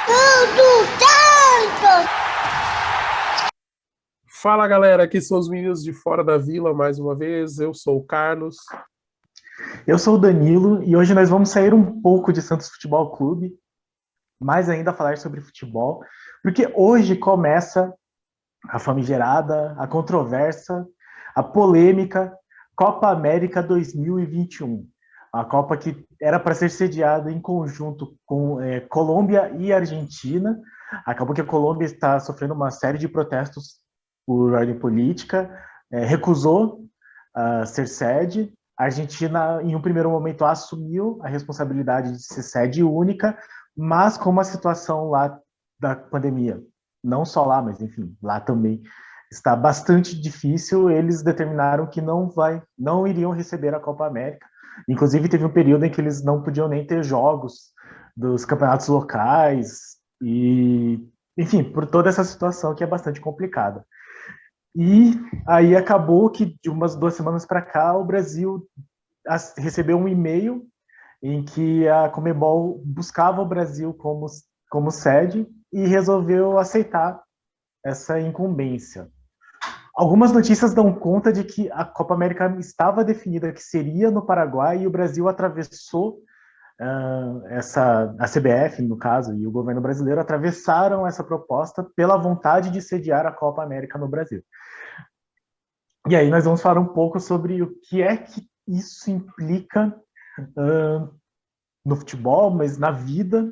Tudo tanto! Fala galera, aqui são os meninos de Fora da Vila mais uma vez. Eu sou o Carlos. Eu sou o Danilo e hoje nós vamos sair um pouco de Santos Futebol Clube, mais ainda falar sobre futebol, porque hoje começa a famigerada, a controvérsia, a polêmica Copa América 2021. A Copa que era para ser sediada em conjunto com Colômbia e Argentina. Acabou que a Colômbia está sofrendo uma série de protestos por ordem política, recusou ser sede. A Argentina, em um primeiro momento, assumiu a responsabilidade de ser sede única, mas como a situação lá da pandemia, não só lá, mas enfim, lá também está bastante difícil, eles determinaram que não iriam receber a Copa América. Inclusive, teve um período em que eles não podiam nem ter jogos dos campeonatos locais, e, enfim, por toda essa situação que é bastante complicada. E aí acabou que de umas 2 semanas para cá o Brasil recebeu um e-mail em que a Conmebol buscava o Brasil como sede e resolveu aceitar essa incumbência. Algumas notícias dão conta de que a Copa América estava definida que seria no Paraguai e o Brasil atravessou a CBF, no caso, e o governo brasileiro atravessaram essa proposta pela vontade de sediar a Copa América no Brasil. E aí nós vamos falar um pouco sobre o que é que isso implica no futebol, mas na vida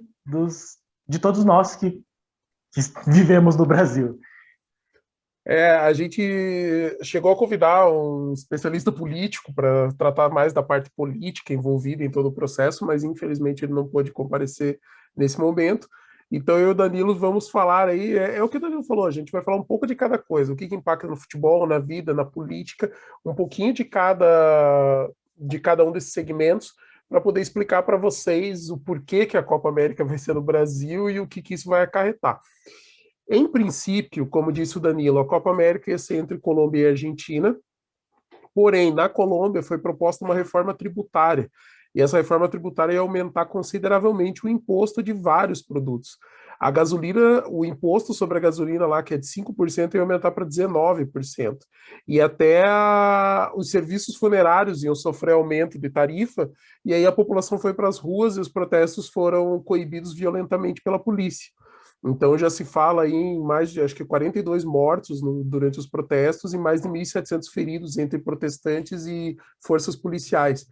de todos nós que vivemos no Brasil. A gente chegou a convidar um especialista político para tratar mais da parte política envolvida em todo o processo, mas infelizmente ele não pôde comparecer nesse momento. Então eu e o Danilo vamos falar aí, é o que o Danilo falou, a gente vai falar um pouco de cada coisa, o que impacta no futebol, na vida, na política, um pouquinho de cada um desses segmentos, para poder explicar para vocês o porquê que a Copa América vai ser no Brasil e o que isso vai acarretar. Em princípio, como disse o Danilo, a Copa América ia ser entre Colômbia e Argentina, porém, na Colômbia foi proposta uma reforma tributária, e essa reforma tributária ia aumentar consideravelmente o imposto de vários produtos. A gasolina, o imposto sobre a gasolina lá, que é de 5%, ia aumentar para 19%. E até os serviços funerários iam sofrer aumento de tarifa, e aí a população foi para as ruas e os protestos foram coibidos violentamente pela polícia. Então já se fala aí em mais de, acho que 42 mortos durante os protestos e mais de 1.700 feridos entre protestantes e forças policiais.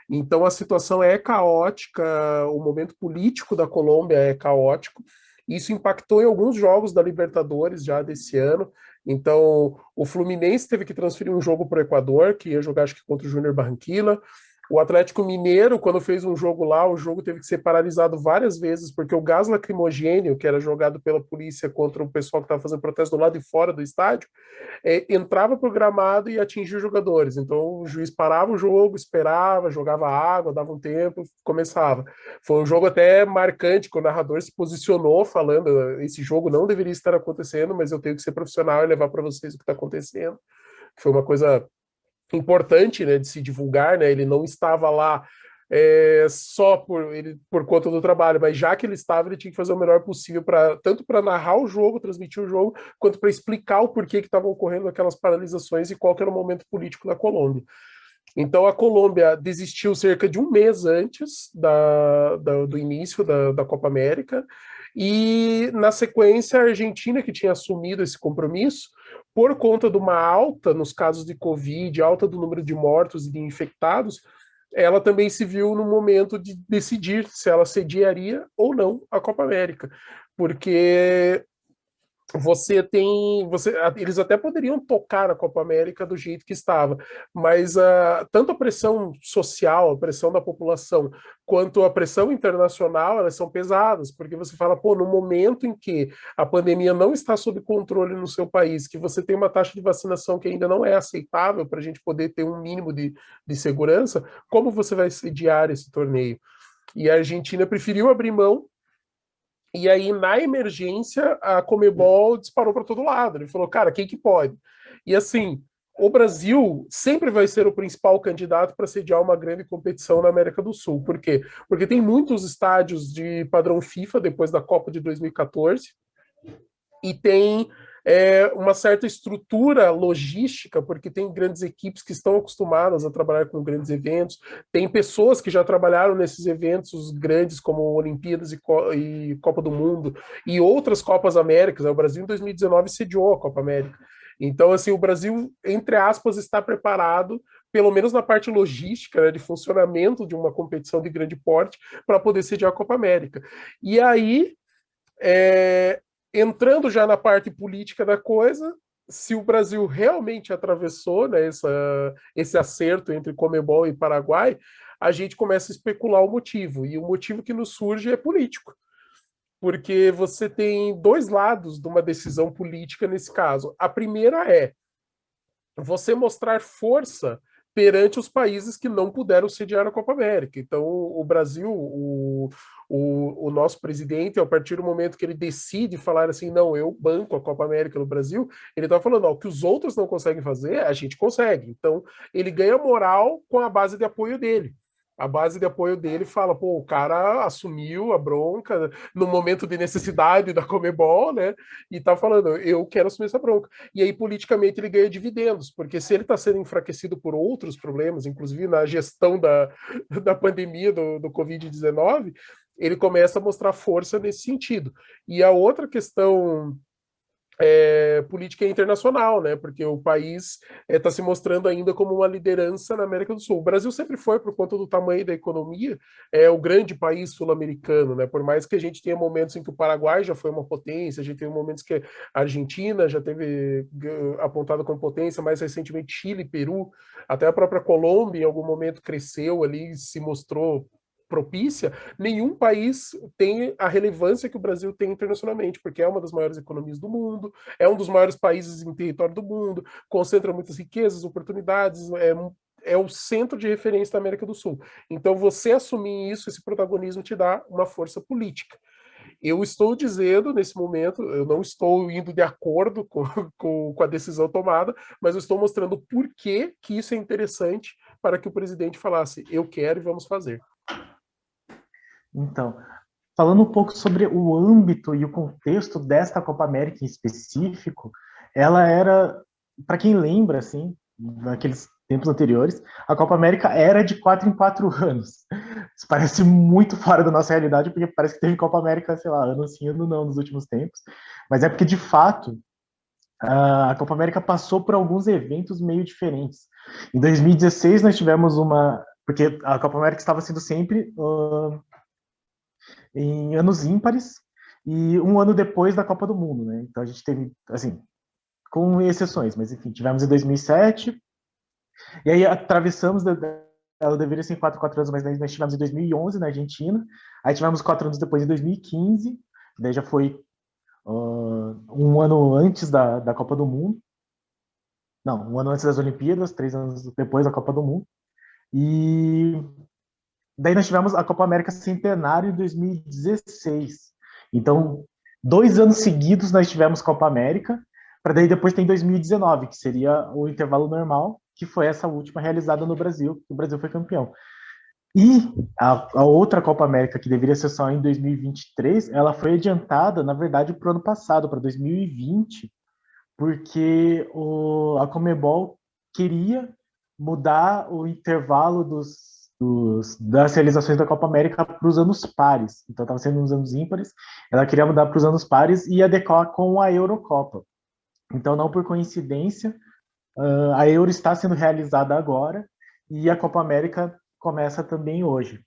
Então a situação é caótica, o momento político da Colômbia é caótico. Isso impactou em alguns jogos da Libertadores já desse ano. Então o Fluminense teve que transferir um jogo para o Equador, que ia jogar acho que contra o Júnior Barranquilla. O Atlético Mineiro, quando fez um jogo lá, o jogo teve que ser paralisado várias vezes, porque o gás lacrimogênio, que era jogado pela polícia contra o pessoal que estava fazendo protesto do lado de fora do estádio, entrava pro gramado e atingia os jogadores. Então o juiz parava o jogo, esperava, jogava água, dava um tempo, começava. Foi um jogo até marcante, que o narrador se posicionou falando: esse jogo não deveria estar acontecendo, mas eu tenho que ser profissional e levar para vocês o que está acontecendo. Foi uma coisa importante, né, de se divulgar, né? Ele não estava lá só por conta do trabalho, mas já que ele estava, ele tinha que fazer o melhor possível para tanto para narrar o jogo, transmitir o jogo, quanto para explicar o porquê que estavam ocorrendo aquelas paralisações e qual que era o momento político na Colômbia. Então a Colômbia desistiu cerca de um mês antes do início da Copa América, e na sequência a Argentina, que tinha assumido esse compromisso, por conta de uma alta nos casos de Covid, alta do número de mortos e de infectados, ela também se viu no momento de decidir se ela sediaria ou não a Copa América, porque eles até poderiam tocar a Copa América do jeito que estava, mas tanto a pressão social, a pressão da população, quanto a pressão internacional, elas são pesadas, porque você fala, pô, no momento em que a pandemia não está sob controle no seu país, que você tem uma taxa de vacinação que ainda não é aceitável para a gente poder ter um mínimo de segurança, como você vai sediar esse torneio? E a Argentina preferiu abrir mão. E aí, na emergência, a Conmebol disparou para todo lado. Ele falou, cara, quem que pode? E assim, o Brasil sempre vai ser o principal candidato para sediar uma grande competição na América do Sul. Por quê? Porque tem muitos estádios de padrão FIFA depois da Copa de 2014 e tem uma certa estrutura logística, porque tem grandes equipes que estão acostumadas a trabalhar com grandes eventos, tem pessoas que já trabalharam nesses eventos grandes, como Olimpíadas e Copa do Mundo, e outras Copas Américas. O Brasil, em 2019, sediou a Copa América. Então, assim, o Brasil, entre aspas, está preparado, pelo menos na parte logística, né, de funcionamento de uma competição de grande porte, para poder sediar a Copa América. E aí, entrando já na parte política da coisa, se o Brasil realmente atravessou, né, esse acerto entre Conmebol e Paraguai, a gente começa a especular o motivo. E o motivo que nos surge é político. Porque você tem dois lados de uma decisão política nesse caso. A primeira é você mostrar força perante os países que não puderam sediar a Copa América. Então, o Brasil, o nosso presidente, a partir do momento que ele decide falar assim, não, eu banco a Copa América no Brasil, ele está falando, ó, o que os outros não conseguem fazer, a gente consegue. Então, ele ganha moral com a base de apoio dele. A base de apoio dele fala, pô, o cara assumiu a bronca no momento de necessidade da Conmebol, né? E tá falando, eu quero assumir essa bronca. E aí, politicamente, ele ganha dividendos, porque se ele está sendo enfraquecido por outros problemas, inclusive na gestão da pandemia do Covid-19, ele começa a mostrar força nesse sentido. E a outra questão política internacional, né? Porque o país está se mostrando ainda como uma liderança na América do Sul. O Brasil sempre foi, por conta do tamanho da economia, o grande país sul-americano, né? Por mais que a gente tenha momentos em que o Paraguai já foi uma potência, a gente tem momentos que a Argentina já teve apontada como potência, mais recentemente Chile, Peru, até a própria Colômbia em algum momento cresceu ali, se mostrou propícia, nenhum país tem a relevância que o Brasil tem internacionalmente, porque é uma das maiores economias do mundo, é um dos maiores países em território do mundo, concentra muitas riquezas, oportunidades, é o centro de referência da América do Sul. Então, você assumir isso, esse protagonismo, te dá uma força política. Eu estou dizendo, nesse momento, eu não estou indo de acordo com a decisão tomada, mas eu estou mostrando por que isso é interessante para que o presidente falasse, eu quero e vamos fazer. Então, falando um pouco sobre o âmbito e o contexto desta Copa América em específico, ela era, para quem lembra, assim, naqueles tempos anteriores, a Copa América era de 4 em 4 anos. Isso parece muito fora da nossa realidade, porque parece que teve Copa América, sei lá, ano sim, ano não, nos últimos tempos. Mas é porque, de fato, a Copa América passou por alguns eventos meio diferentes. Em 2016, nós tivemos uma... Porque a Copa América estava sendo sempre em anos ímpares e um ano depois da Copa do Mundo, né? Então a gente teve, assim, com exceções, mas enfim, tivemos em 2007 e aí atravessamos, ela deveria ser em 4 anos, mas nós tivemos em 2011 na Argentina, aí tivemos 4 anos depois em 2015, daí já foi um ano antes da Copa do Mundo, não, um ano antes das Olimpíadas, 3 anos depois da Copa do Mundo, e daí nós tivemos a Copa América Centenário em 2016. Então, 2 anos seguidos nós tivemos Copa América, para daí depois tem 2019, que seria o intervalo normal, que foi essa última realizada no Brasil, que o Brasil foi campeão. E a outra Copa América, que deveria ser só em 2023, ela foi adiantada, na verdade, para o ano passado, para 2020, porque a Conmebol queria mudar o intervalo das realizações da Copa América para os anos pares. Então, estava sendo uns anos ímpares, ela queria mudar para os anos pares e adequar com a Eurocopa. Então, não por coincidência, a Euro está sendo realizada agora e a Copa América começa também hoje.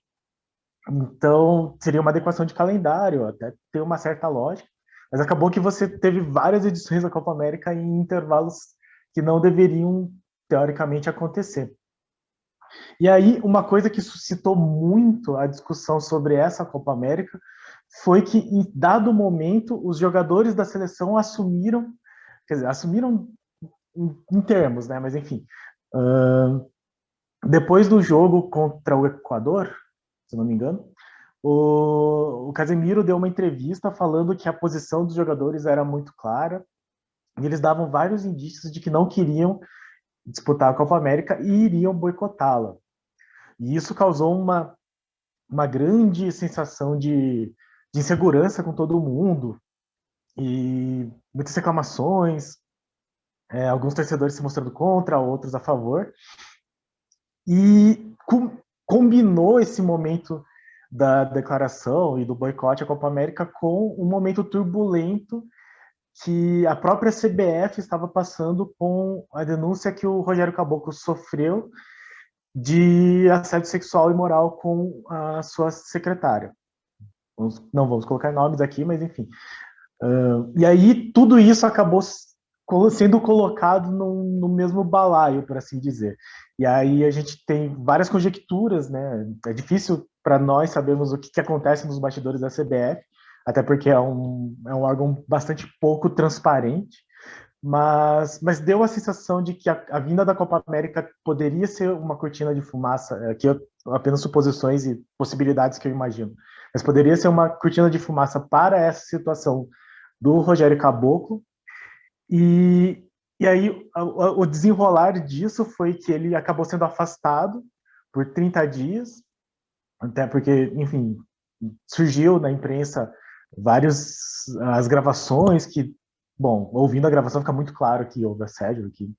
Então, seria uma adequação de calendário, até tem uma certa lógica, mas acabou que você teve várias edições da Copa América em intervalos que não deveriam, teoricamente, acontecer. E aí, uma coisa que suscitou muito a discussão sobre essa Copa América foi que, em dado momento, os jogadores da seleção assumiram, quer dizer, assumiram em termos, né? Mas, enfim, depois do jogo contra o Equador, se não me engano, o Casemiro deu uma entrevista falando que a posição dos jogadores era muito clara e eles davam vários indícios de que não queriam disputar a Copa América e iriam boicotá-la. E isso causou uma grande sensação de insegurança com todo mundo, e muitas reclamações, alguns torcedores se mostrando contra, outros a favor, e combinou esse momento da declaração e do boicote à Copa América com um momento turbulento que a própria CBF estava passando com a denúncia que o Rogério Caboclo sofreu de assédio sexual e moral com a sua secretária. Não vamos colocar nomes aqui, mas enfim. E aí tudo isso acabou sendo colocado no mesmo balaio, por assim dizer. E aí a gente tem várias conjecturas, né? É difícil para nós sabermos o que acontece nos bastidores da CBF, até porque é um órgão bastante pouco transparente, mas deu a sensação de que a vinda da Copa América poderia ser uma cortina de fumaça, aqui apenas suposições e possibilidades que eu imagino, mas poderia ser uma cortina de fumaça para essa situação do Rogério Caboclo, e aí o desenrolar disso foi que ele acabou sendo afastado por 30 dias, até porque, enfim, surgiu na imprensa várias as gravações que, bom, ouvindo a gravação fica muito claro que houve assédio, que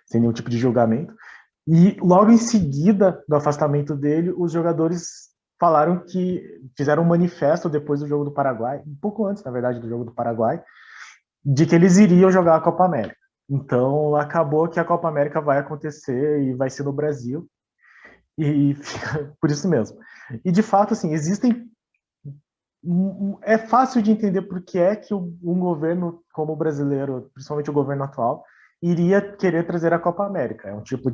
sem nenhum tipo de julgamento. E logo em seguida do afastamento dele, os jogadores falaram que fizeram um manifesto depois do jogo do Paraguai, um pouco antes, na verdade, do jogo do Paraguai, de que eles iriam jogar a Copa América. Então, acabou que a Copa América vai acontecer e vai ser no Brasil, e fica por isso mesmo. E, de fato, assim, é fácil de entender por que é que um governo como o brasileiro, principalmente o governo atual, iria querer trazer a Copa América. É um tipo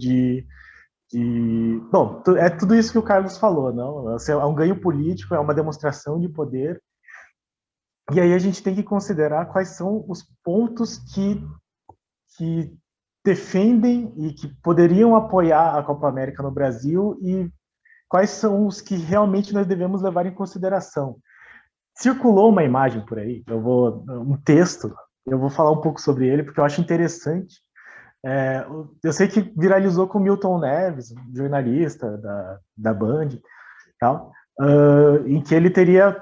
bom, é tudo isso que o Carlos falou, não? É um ganho político, é uma demonstração de poder. E aí a gente tem que considerar quais são os pontos que defendem e que poderiam apoiar a Copa América no Brasil e quais são os que realmente nós devemos levar em consideração. Circulou uma imagem por aí, um texto, eu vou falar um pouco sobre ele porque eu acho interessante. Eu sei que viralizou com Milton Neves, jornalista da Band, tal, em que ele teria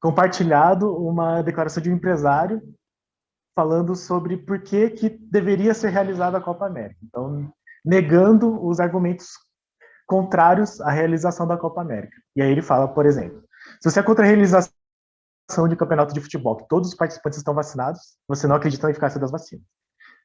compartilhado uma declaração de um empresário falando sobre por que deveria ser realizada a Copa América. Então, negando os argumentos contrários à realização da Copa América. E aí ele fala, por exemplo, se você é contra a realização de campeonato de futebol, que todos os participantes estão vacinados, você não acredita na eficácia das vacinas.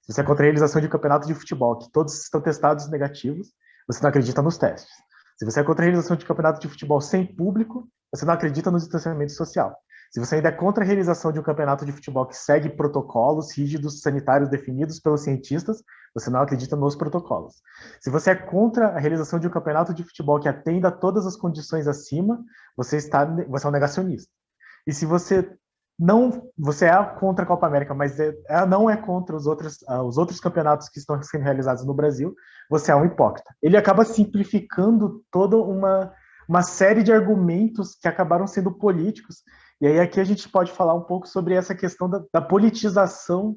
Se você é contra a realização de campeonato de futebol, que todos estão testados negativos, você não acredita nos testes. Se você é contra a realização de campeonato de futebol sem público, você não acredita no distanciamento social. Se você ainda é contra a realização de um campeonato de futebol que segue protocolos rígidos sanitários definidos pelos cientistas, você não acredita nos protocolos. Se você é contra a realização de um campeonato de futebol que atenda a todas as condições acima, você é um negacionista. E se você é contra a Copa América, mas não é contra os outros campeonatos que estão sendo realizados no Brasil, você é um hipócrita. Ele acaba simplificando toda uma série de argumentos que acabaram sendo políticos. E aí aqui a gente pode falar um pouco sobre essa questão da politização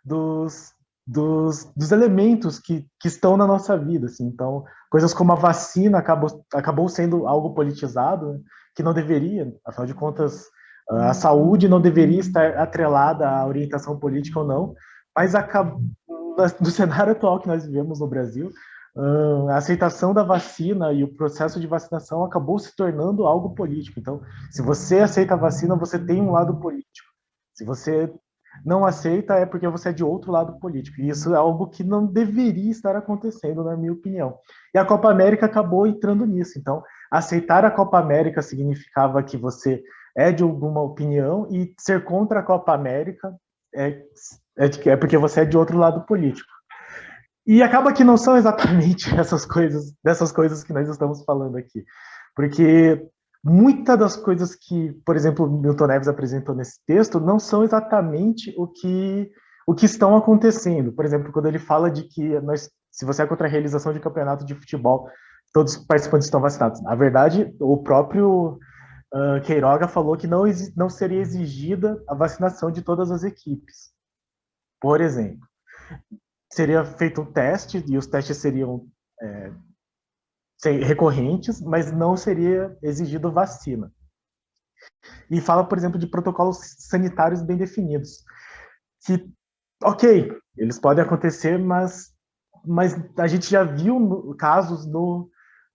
dos elementos que estão na nossa vida. Assim. Então, coisas como a vacina acabou sendo algo politizado, né, que não deveria, afinal de contas, a saúde não deveria estar atrelada à orientação política ou não, mas no cenário atual que nós vivemos no Brasil, a aceitação da vacina e o processo de vacinação acabou se tornando algo político. Então, se você aceita a vacina, você tem um lado político. Se você não aceita, é porque você é de outro lado político. E isso é algo que não deveria estar acontecendo, na minha opinião. E a Copa América acabou entrando nisso. Então, aceitar a Copa América significava que você é de alguma opinião, e ser contra a Copa América é porque você é de outro lado político. E acaba que não são exatamente dessas coisas que nós estamos falando aqui. Porque muitas das coisas que, por exemplo, Milton Neves apresentou nesse texto não são exatamente o que estão acontecendo. Por exemplo, quando ele fala de que se você é contra a realização de campeonato de futebol, todos os participantes estão vacinados. Na verdade, o próprio Queiroga falou que não seria exigida a vacinação de todas as equipes, por exemplo. seria feito um teste, e os testes seriam recorrentes, mas não seria exigido vacina. E fala, por exemplo, de protocolos sanitários bem definidos, que, ok, eles podem acontecer, mas a gente já viu casos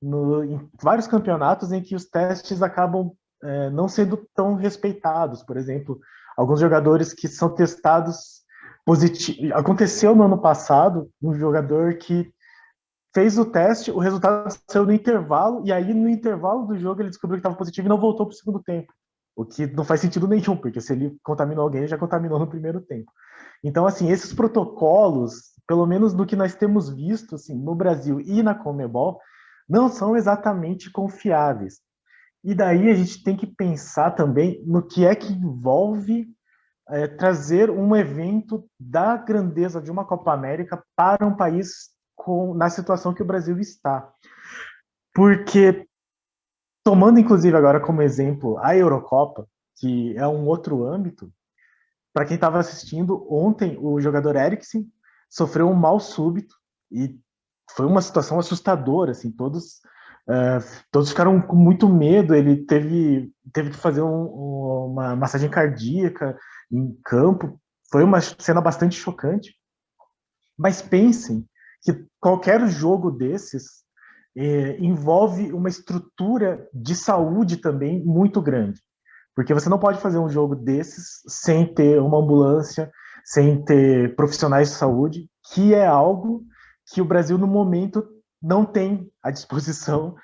em vários campeonatos em que os testes acabam não sendo tão respeitados. Por exemplo, alguns jogadores que são testados positivos. Aconteceu no ano passado um jogador que fez o teste, o resultado saiu no intervalo, e aí no intervalo do jogo ele descobriu que estava positivo e não voltou para o segundo tempo. O que não faz sentido nenhum, porque se ele contaminou alguém, ele já contaminou no primeiro tempo. Então, assim, esses protocolos, pelo menos do que nós temos visto assim, no Brasil e na Conmebol, não são exatamente confiáveis. E daí a gente tem que pensar também no que é que envolve trazer um evento da grandeza de uma Copa América para um país na situação que o Brasil está. Porque, tomando inclusive agora como exemplo a Eurocopa, que é um outro âmbito, para quem estava assistindo, ontem o jogador Eriksen sofreu um mal súbito e foi uma situação assustadora, assim, todos ficaram com muito medo, ele teve que fazer uma massagem cardíaca em campo, foi uma cena bastante chocante, mas pensem que qualquer jogo desses envolve uma estrutura de saúde também muito grande. Porque você não pode fazer um jogo desses sem ter uma ambulância, sem ter profissionais de saúde, que é algo que o Brasil, no momento, não tem à disposição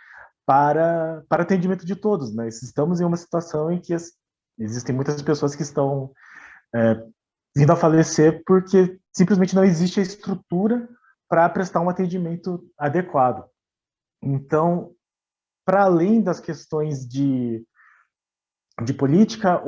para atendimento de todos. Nós estamos em uma situação em que existem muitas pessoas que estão vindo a falecer porque simplesmente não existe a estrutura para prestar um atendimento adequado. Então, para além das questões de política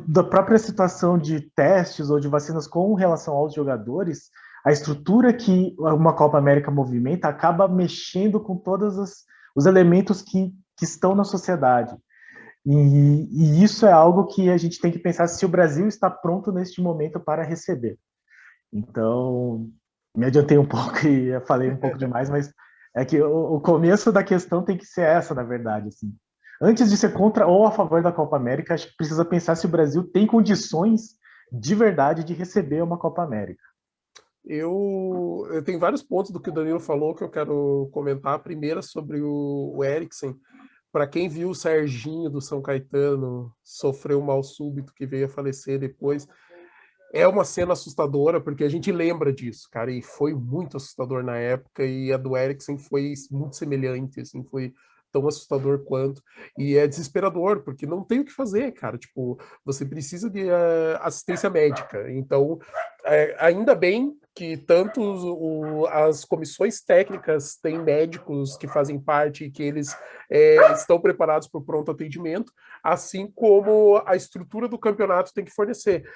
da própria situação de testes ou de vacinas com relação aos jogadores, a estrutura que uma Copa América movimenta acaba mexendo com todos os elementos que estão na sociedade. E isso é algo que a gente tem que pensar se o Brasil está pronto neste momento para receber. Então, me adiantei um pouco e falei um pouco demais, mas é que o começo da questão tem que ser essa, na verdade. Assim. Antes de ser contra ou a favor da Copa América, acho que precisa pensar se o Brasil tem condições de verdade de receber uma Copa América. Eu tenho vários pontos do que o Danilo falou que eu quero comentar. Primeiro sobre o Eriksen. Para quem viu o Serginho do São Caetano sofrer um mal súbito que veio a falecer depois, é uma cena assustadora, porque a gente lembra disso, cara, e foi muito assustador na época, e a do Eriksen foi muito semelhante, assim, foi tão assustador quanto, e é desesperador, porque não tem o que fazer, cara, tipo, você precisa de assistência médica, então, ainda bem que tanto as comissões técnicas têm médicos que fazem parte e que eles estão preparados para o pronto atendimento, assim como a estrutura do campeonato tem que fornecer.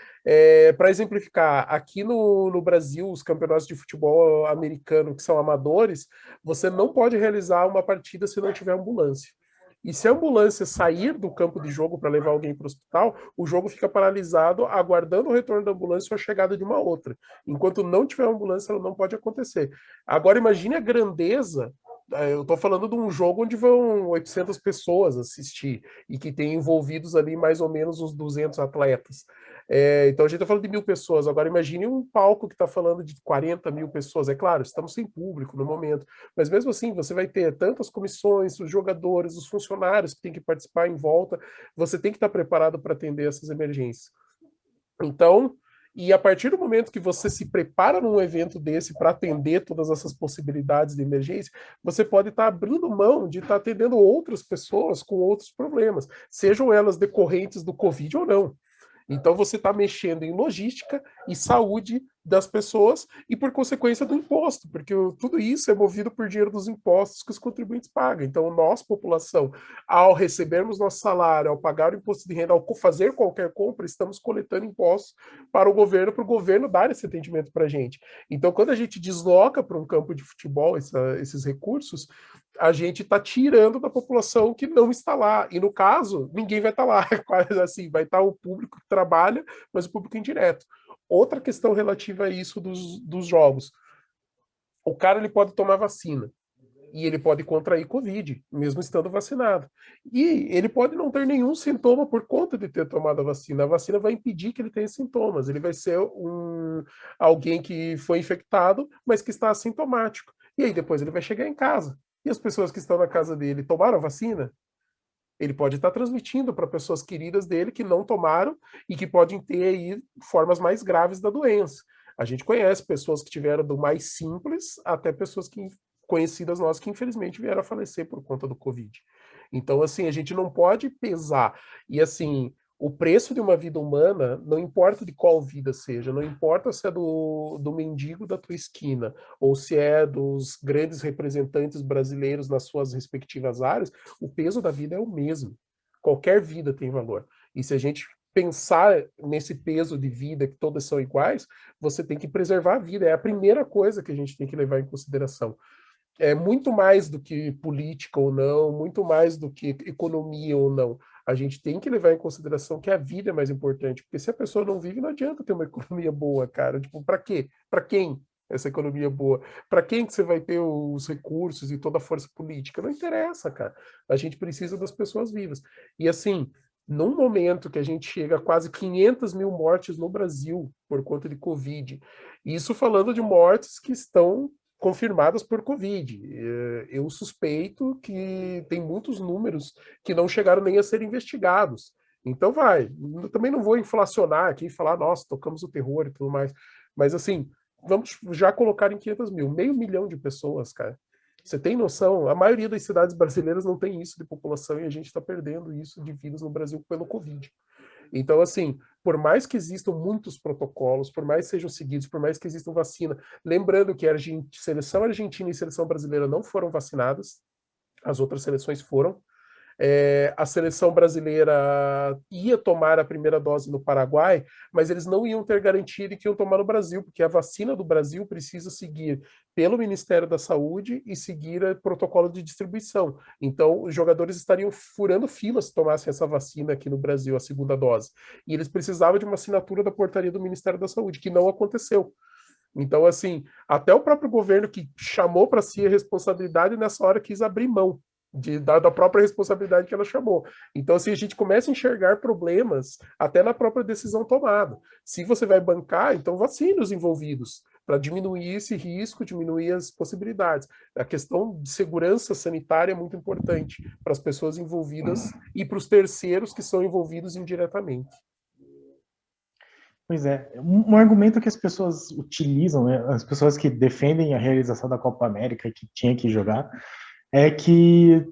Para exemplificar, aqui no Brasil, os campeonatos de futebol americano que são amadores, você não pode realizar uma partida se não tiver ambulância. E se a ambulância sair do campo de jogo para levar alguém para o hospital, o jogo fica paralisado, aguardando o retorno da ambulância ou a chegada de uma outra. Enquanto não tiver ambulância, ela não pode acontecer. Agora, imagine a grandeza. Eu estou falando de um jogo onde vão 800 pessoas assistir e que tem envolvidos ali mais ou menos uns 200 atletas. Então a gente está falando de 1.000 pessoas. Agora imagine um palco que está falando de 40 mil pessoas. É claro, estamos sem público no momento, mas mesmo assim você vai ter tantas comissões, os jogadores, os funcionários que têm que participar em volta. Você tem que estar preparado para atender essas emergências. Então, e a partir do momento que você se prepara num evento desse para atender todas essas possibilidades de emergência, você pode estar abrindo mão de estar atendendo outras pessoas com outros problemas, sejam elas decorrentes do Covid ou não. Então você está mexendo em logística e saúde das pessoas e por consequência do imposto, porque tudo isso é movido por dinheiro dos impostos que os contribuintes pagam. Então nós, população, ao recebermos nosso salário, ao pagar o imposto de renda, ao fazer qualquer compra, estamos coletando impostos para o governo dar esse atendimento para a gente. Então quando a gente desloca para um campo de futebol esses recursos, a gente está tirando da população que não está lá. E no caso, ninguém vai estar lá. Quase assim, vai estar o público que trabalha, mas o público indireto. Outra questão relativa a isso dos jogos. O cara ele pode tomar vacina e ele pode contrair Covid, mesmo estando vacinado. E ele pode não ter nenhum sintoma por conta de ter tomado a vacina. A vacina vai impedir que ele tenha sintomas. Ele vai ser alguém que foi infectado, mas que está assintomático. E aí depois ele vai chegar em casa. E as pessoas que estão na casa dele tomaram a vacina? Ele pode estar transmitindo para pessoas queridas dele que não tomaram e que podem ter aí formas mais graves da doença. A gente conhece pessoas que tiveram do mais simples até pessoas conhecidas nossas que infelizmente vieram a falecer por conta do Covid. Então, assim, a gente não pode pesar. E, assim, o preço de uma vida humana, não importa de qual vida seja, não importa se é do mendigo da tua esquina, ou se é dos grandes representantes brasileiros nas suas respectivas áreas, o peso da vida é o mesmo. Qualquer vida tem valor. E se a gente pensar nesse peso de vida, que todas são iguais, você tem que preservar a vida. É a primeira coisa que a gente tem que levar em consideração. É muito mais do que política ou não, muito mais do que economia ou não. A gente tem que levar em consideração que a vida é mais importante, porque se a pessoa não vive, não adianta ter uma economia boa, cara. Tipo, para quê? Para quem essa economia boa? Para quem que você vai ter os recursos e toda a força política? Não interessa, cara. A gente precisa das pessoas vivas. E assim, num momento que a gente chega a quase 500 mil mortes no Brasil por conta de Covid, isso falando de mortes que estão confirmadas por Covid. Eu suspeito que tem muitos números que não chegaram nem a ser investigados. Então vai. Eu também não vou inflacionar aqui e falar, nossa, tocamos o terror e tudo mais. Mas assim, vamos já colocar em 500 mil. 500 mil de pessoas, cara. Você tem noção? A maioria das cidades brasileiras não tem isso de população e a gente está perdendo isso de vidas no Brasil pelo Covid. Então, assim, por mais que existam muitos protocolos, por mais que sejam seguidos, por mais que existam vacina, lembrando que a seleção argentina e a seleção brasileira não foram vacinadas, as outras seleções foram. A seleção brasileira ia tomar a primeira dose no Paraguai, mas eles não iam ter garantia de que iam tomar no Brasil, porque a vacina do Brasil precisa seguir pelo Ministério da Saúde e seguir o protocolo de distribuição. Então, os jogadores estariam furando filas se tomassem essa vacina aqui no Brasil, a segunda dose. E eles precisavam de uma assinatura da portaria do Ministério da Saúde, que não aconteceu. Então, assim, até o próprio governo que chamou para si a responsabilidade, nessa hora quis abrir mão da própria responsabilidade que ela chamou. Então, assim, a gente começa a enxergar problemas até na própria decisão tomada. Se você vai bancar, então vacine os envolvidos, para diminuir esse risco, diminuir as possibilidades. A questão de segurança sanitária é muito importante para as pessoas envolvidas e para os terceiros que são envolvidos indiretamente. Pois é, um argumento que as pessoas utilizam, né, as pessoas que defendem a realização da Copa América e que tinha que jogar, é que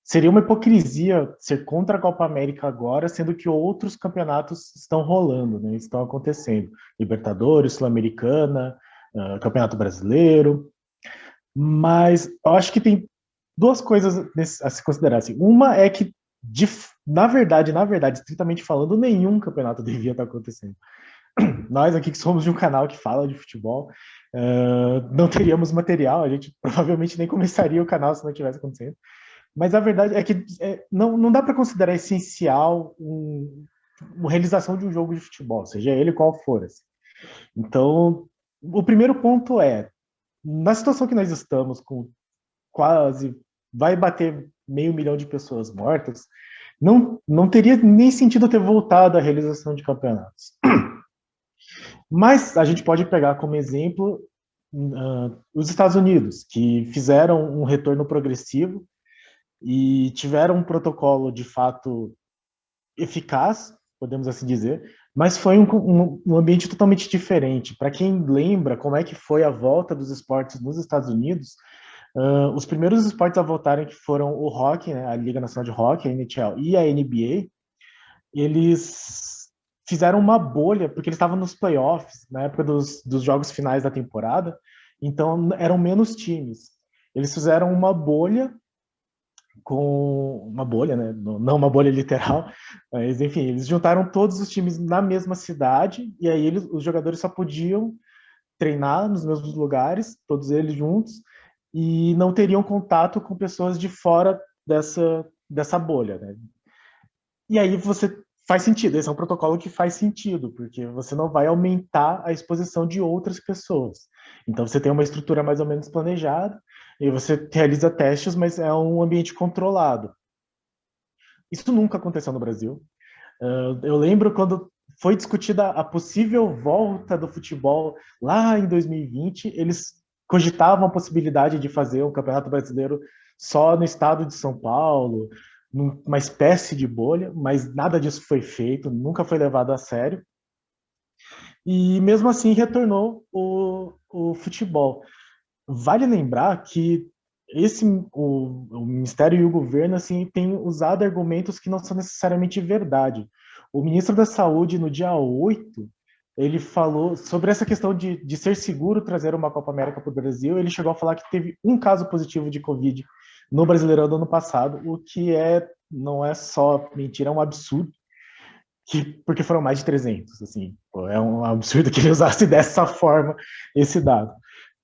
seria uma hipocrisia ser contra a Copa América agora, sendo que outros campeonatos estão rolando, né, estão acontecendo. Libertadores, Sul-Americana, Campeonato Brasileiro. Mas eu acho que tem duas coisas a se considerar. Assim. Uma é que, na verdade, estritamente falando, nenhum campeonato devia estar acontecendo. Nós aqui que somos de um canal que fala de futebol, não teríamos material, a gente provavelmente nem começaria o canal se não tivesse acontecendo. Mas a verdade é que não dá para considerar essencial a realização de um jogo de futebol, seja ele qual for. Assim. Então, o primeiro ponto é, na situação que nós estamos, com quase, vai bater 500 mil de pessoas mortas, não teria nem sentido ter voltado à realização de campeonatos. Mas a gente pode pegar como exemplo os Estados Unidos, que fizeram um retorno progressivo e tiveram um protocolo de fato eficaz, podemos assim dizer, mas foi um ambiente totalmente diferente. Para quem lembra como é que foi a volta dos esportes nos Estados Unidos, os primeiros esportes a voltarem que foram o hockey, né, a Liga Nacional de Hockey, a NHL, e a NBA, eles fizeram uma bolha, porque eles estavam nos playoffs, na época dos jogos finais da temporada, então eram menos times. Eles fizeram uma bolha, né? Não uma bolha literal, mas enfim, eles juntaram todos os times na mesma cidade, e aí os jogadores só podiam treinar nos mesmos lugares, todos eles juntos, e não teriam contato com pessoas de fora dessa bolha. Né? E aí você faz sentido, esse é um protocolo que faz sentido, porque você não vai aumentar a exposição de outras pessoas. Então você tem uma estrutura mais ou menos planejada, e você realiza testes, mas é um ambiente controlado. Isso nunca aconteceu no Brasil. Eu lembro quando foi discutida a possível volta do futebol lá em 2020, eles cogitavam a possibilidade de fazer um Campeonato Brasileiro só no estado de São Paulo, numa espécie de bolha, mas nada disso foi feito, nunca foi levado a sério. E mesmo assim retornou o futebol. Vale lembrar que o Ministério e o governo assim, têm usado argumentos que não são necessariamente verdade. O ministro da Saúde, no dia 8, ele falou sobre essa questão de ser seguro trazer uma Copa América para o Brasil. Ele chegou a falar que teve um caso positivo de Covid no Brasileirão do ano passado, o que não é só mentira, é um absurdo, porque foram mais de 300. Assim, é um absurdo que ele usasse dessa forma esse dado.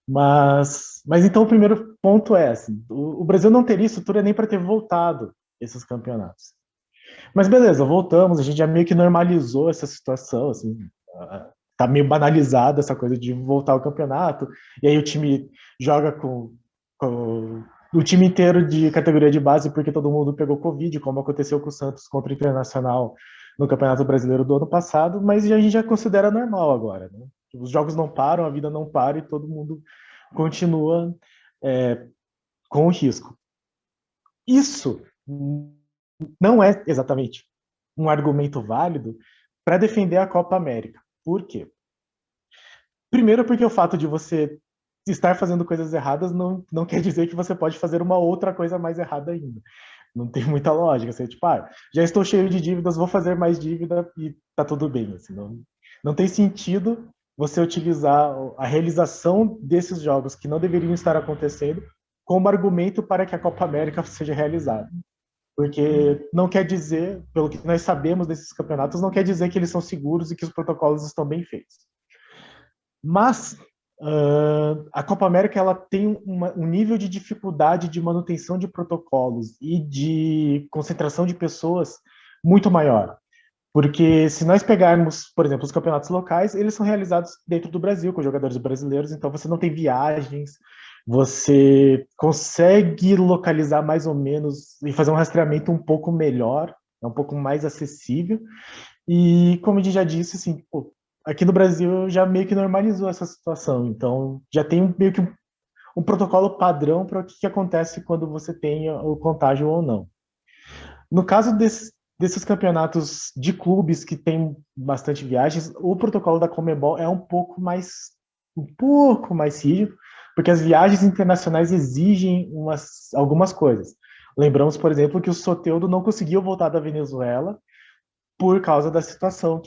Mas então o primeiro ponto é assim, o Brasil não teria estrutura nem para ter voltado esses campeonatos. Mas beleza, voltamos, a gente já meio que normalizou essa situação, assim, tá meio banalizada essa coisa de voltar ao campeonato, e aí o time joga com o time inteiro de categoria de base porque todo mundo pegou Covid, como aconteceu com o Santos contra o Internacional no Campeonato Brasileiro do ano passado, mas a gente já considera normal agora, né? Os jogos não param, a vida não para e todo mundo continua com o risco. Isso não é exatamente um argumento válido para defender a Copa América. Por quê? Primeiro, porque o fato de você estar fazendo coisas erradas não quer dizer que você pode fazer uma outra coisa mais errada ainda. Não tem muita lógica. Você, tipo, já estou cheio de dívidas, vou fazer mais dívida e tá tudo bem. Assim, não tem sentido você utilizar a realização desses jogos que não deveriam estar acontecendo como argumento para que a Copa América seja realizada. Porque não quer dizer, pelo que nós sabemos desses campeonatos, não quer dizer que eles são seguros e que os protocolos estão bem feitos. Mas a Copa América ela tem um nível de dificuldade de manutenção de protocolos e de concentração de pessoas muito maior. Porque se nós pegarmos, por exemplo, os campeonatos locais, eles são realizados dentro do Brasil, com jogadores brasileiros, então você não tem viagens, você consegue localizar mais ou menos e fazer um rastreamento um pouco melhor, é um pouco mais acessível. E como a gente já disse, assim, aqui no Brasil já meio que normalizou essa situação, então já tem meio que um protocolo padrão para o que acontece quando você tem o contágio ou não. No caso desses campeonatos de clubes que tem bastante viagens, o protocolo da Conmebol é um pouco mais rígido, porque as viagens internacionais exigem algumas coisas. Lembramos, por exemplo, que o Soteldo não conseguiu voltar da Venezuela por causa da situação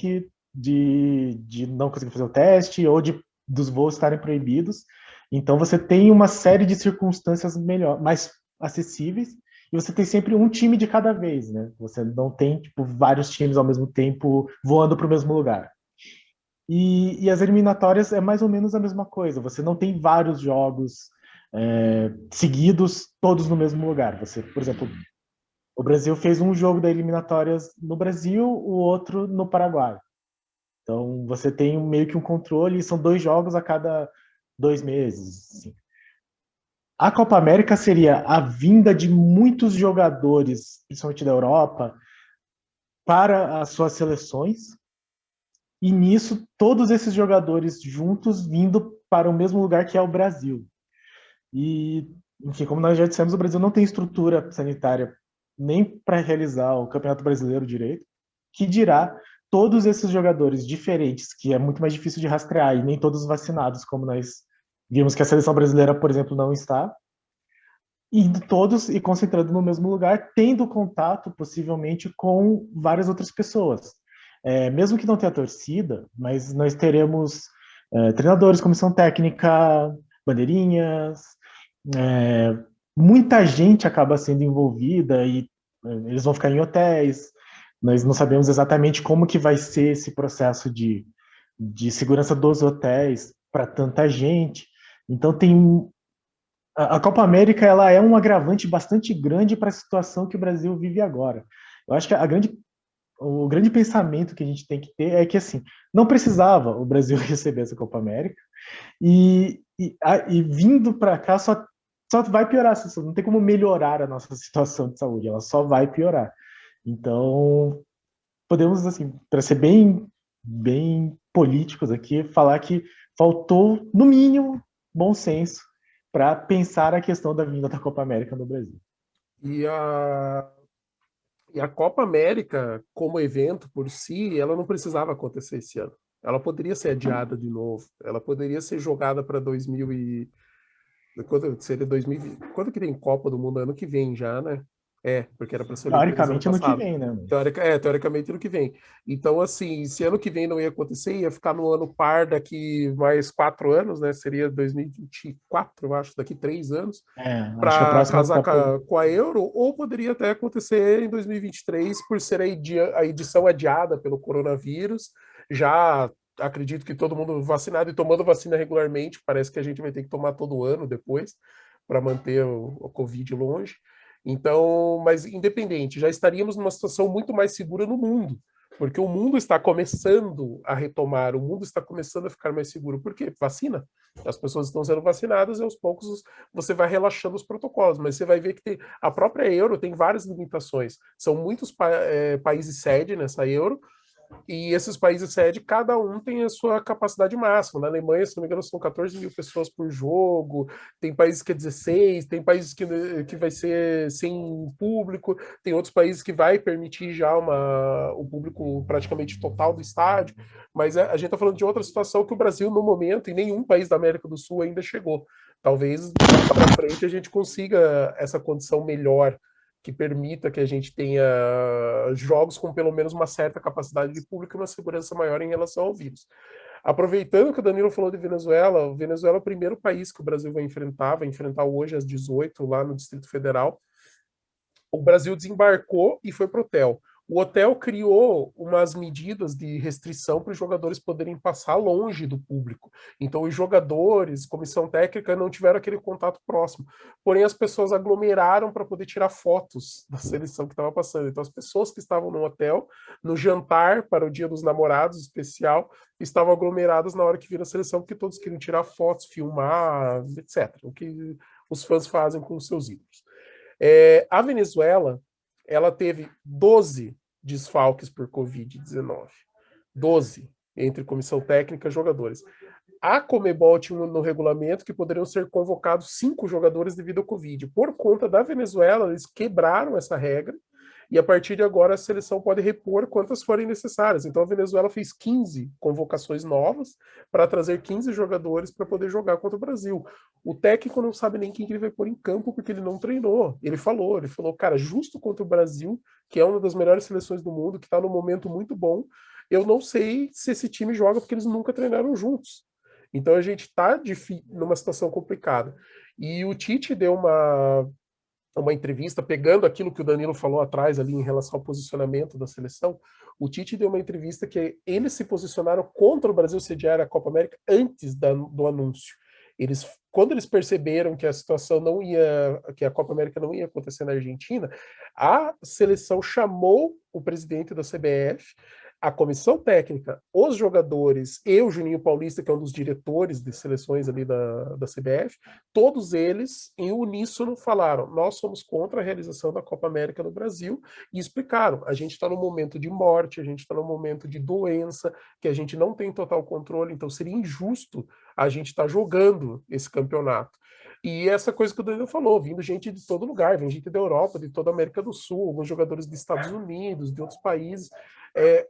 de não conseguir fazer o teste ou dos voos estarem proibidos. Então você tem uma série de circunstâncias mais acessíveis e você tem sempre um time de cada vez, né? Você não tem tipo vários times ao mesmo tempo voando para o mesmo lugar. E as eliminatórias é mais ou menos a mesma coisa. Você não tem vários jogos seguidos, todos no mesmo lugar. Você, por exemplo, o Brasil fez um jogo da eliminatórias no Brasil, o outro no Paraguai. Então você tem meio que um controle, e são 2 jogos a cada 2 meses. Assim. A Copa América seria a vinda de muitos jogadores, principalmente da Europa, para as suas seleções, e nisso todos esses jogadores juntos vindo para o mesmo lugar que é o Brasil. E, enfim, como nós já dissemos, o Brasil não tem estrutura sanitária nem para realizar o Campeonato Brasileiro direito, que dirá todos esses jogadores diferentes, que é muito mais difícil de rastrear, e nem todos vacinados, como nós vimos que a seleção brasileira, por exemplo, não está, indo todos e concentrando no mesmo lugar, tendo contato, possivelmente, com várias outras pessoas. Mesmo que não tenha torcida, mas nós teremos treinadores, comissão técnica, bandeirinhas, muita gente acaba sendo envolvida e eles vão ficar em hotéis. Nós não sabemos exatamente como que vai ser esse processo de segurança dos hotéis para tanta gente. Então a Copa América ela é um agravante bastante grande para a situação que o Brasil vive agora. Eu acho que o grande pensamento que a gente tem que ter é que, assim, não precisava o Brasil receber essa Copa América, e vindo para cá só vai piorar a situação, não tem como melhorar a nossa situação de saúde, ela só vai piorar. Então, podemos, assim, para ser bem políticos aqui, falar que faltou, no mínimo, bom senso para pensar a questão da vinda da Copa América no Brasil. E a Copa América, como evento por si, ela não precisava acontecer esse ano. Ela poderia ser adiada de novo. Ela poderia ser jogada para 2000 e... Quando seria 2020? Quando que tem Copa do Mundo? Ano que vem já, né? Porque era para ser Olimpíadas ano Teoricamente, ano que passado. vem, né? Teoricamente ano que vem. Então, assim, se ano que vem não ia acontecer, ia ficar no ano par daqui mais 4 anos, né? Seria 2024, eu acho, daqui 3 anos, Acho que a para próxima casar Copa. com a Euro, ou poderia até acontecer em 2023, por ser a edição adiada pelo coronavírus. Já acredito que todo mundo vacinado e tomando vacina regularmente, parece que a gente vai ter que tomar todo ano depois, para manter o Covid longe. Então, mas independente, já estaríamos numa situação muito mais segura no mundo, porque o mundo está começando a retomar, o mundo está começando a ficar mais seguro. Por quê? Vacina. As pessoas estão sendo vacinadas e aos poucos você vai relaxando os protocolos, mas você vai ver que a própria Euro tem várias limitações. São muitos países sede nessa Euro, e esses países sede, cada um tem a sua capacidade máxima. Na Alemanha, se não me engano, são 14 mil pessoas por jogo, tem países que é 16, tem países que vai ser sem público, tem outros países que vai permitir já o público praticamente total do estádio, mas a gente está falando de outra situação que o Brasil, no momento, e nenhum país da América do Sul ainda chegou. Talvez para frente a gente consiga essa condição melhor que permita que a gente tenha jogos com pelo menos uma certa capacidade de público e uma segurança maior em relação ao vírus. Aproveitando que o Danilo falou de Venezuela, o Venezuela é o primeiro país que o Brasil vai enfrentar hoje às 18 lá no Distrito Federal. O Brasil desembarcou e foi para o hotel. O hotel criou umas medidas de restrição para os jogadores poderem passar longe do público. Então, os jogadores, comissão técnica, não tiveram aquele contato próximo. Porém, as pessoas aglomeraram para poder tirar fotos da seleção que estava passando. Então, as pessoas que estavam no hotel, no jantar para o Dia dos Namorados especial, estavam aglomeradas na hora que viram a seleção, porque todos queriam tirar fotos, filmar, etc. O que os fãs fazem com os seus ídolos. A Venezuela, ela teve 12 desfalques por Covid-19. 12, entre comissão técnica e jogadores. A Conmebol tinha no regulamento que poderiam ser convocados 5 jogadores devido ao Covid. Por conta da Venezuela, eles quebraram essa regra e a partir de agora a seleção pode repor quantas forem necessárias. Então a Venezuela fez 15 convocações novas para trazer 15 jogadores para poder jogar contra o Brasil. O técnico não sabe nem quem ele vai pôr em campo porque ele não treinou. Ele falou, cara, justo contra o Brasil, que é uma das melhores seleções do mundo, que está num momento muito bom, eu não sei se esse time joga porque eles nunca treinaram juntos. Então a gente está numa situação complicada. E o Tite deu uma entrevista, pegando aquilo que o Danilo falou atrás ali em relação ao posicionamento da seleção, o Tite deu uma entrevista que eles se posicionaram contra o Brasil sediar a Copa América antes do anúncio. Quando eles perceberam que a situação não ia, que a Copa América não ia acontecer na Argentina, a seleção chamou o presidente da CBF, a comissão técnica, os jogadores e o Juninho Paulista, que é um dos diretores de seleções ali da CBF, todos eles, em uníssono, falaram: nós somos contra a realização da Copa América no Brasil, e explicaram: a gente está num momento de morte, a gente está num momento de doença, que a gente não tem total controle, então seria injusto a gente estar jogando esse campeonato. E essa coisa que o Danilo falou, vindo gente de todo lugar, vem gente da Europa, de toda a América do Sul, alguns jogadores dos Estados Unidos, de outros países.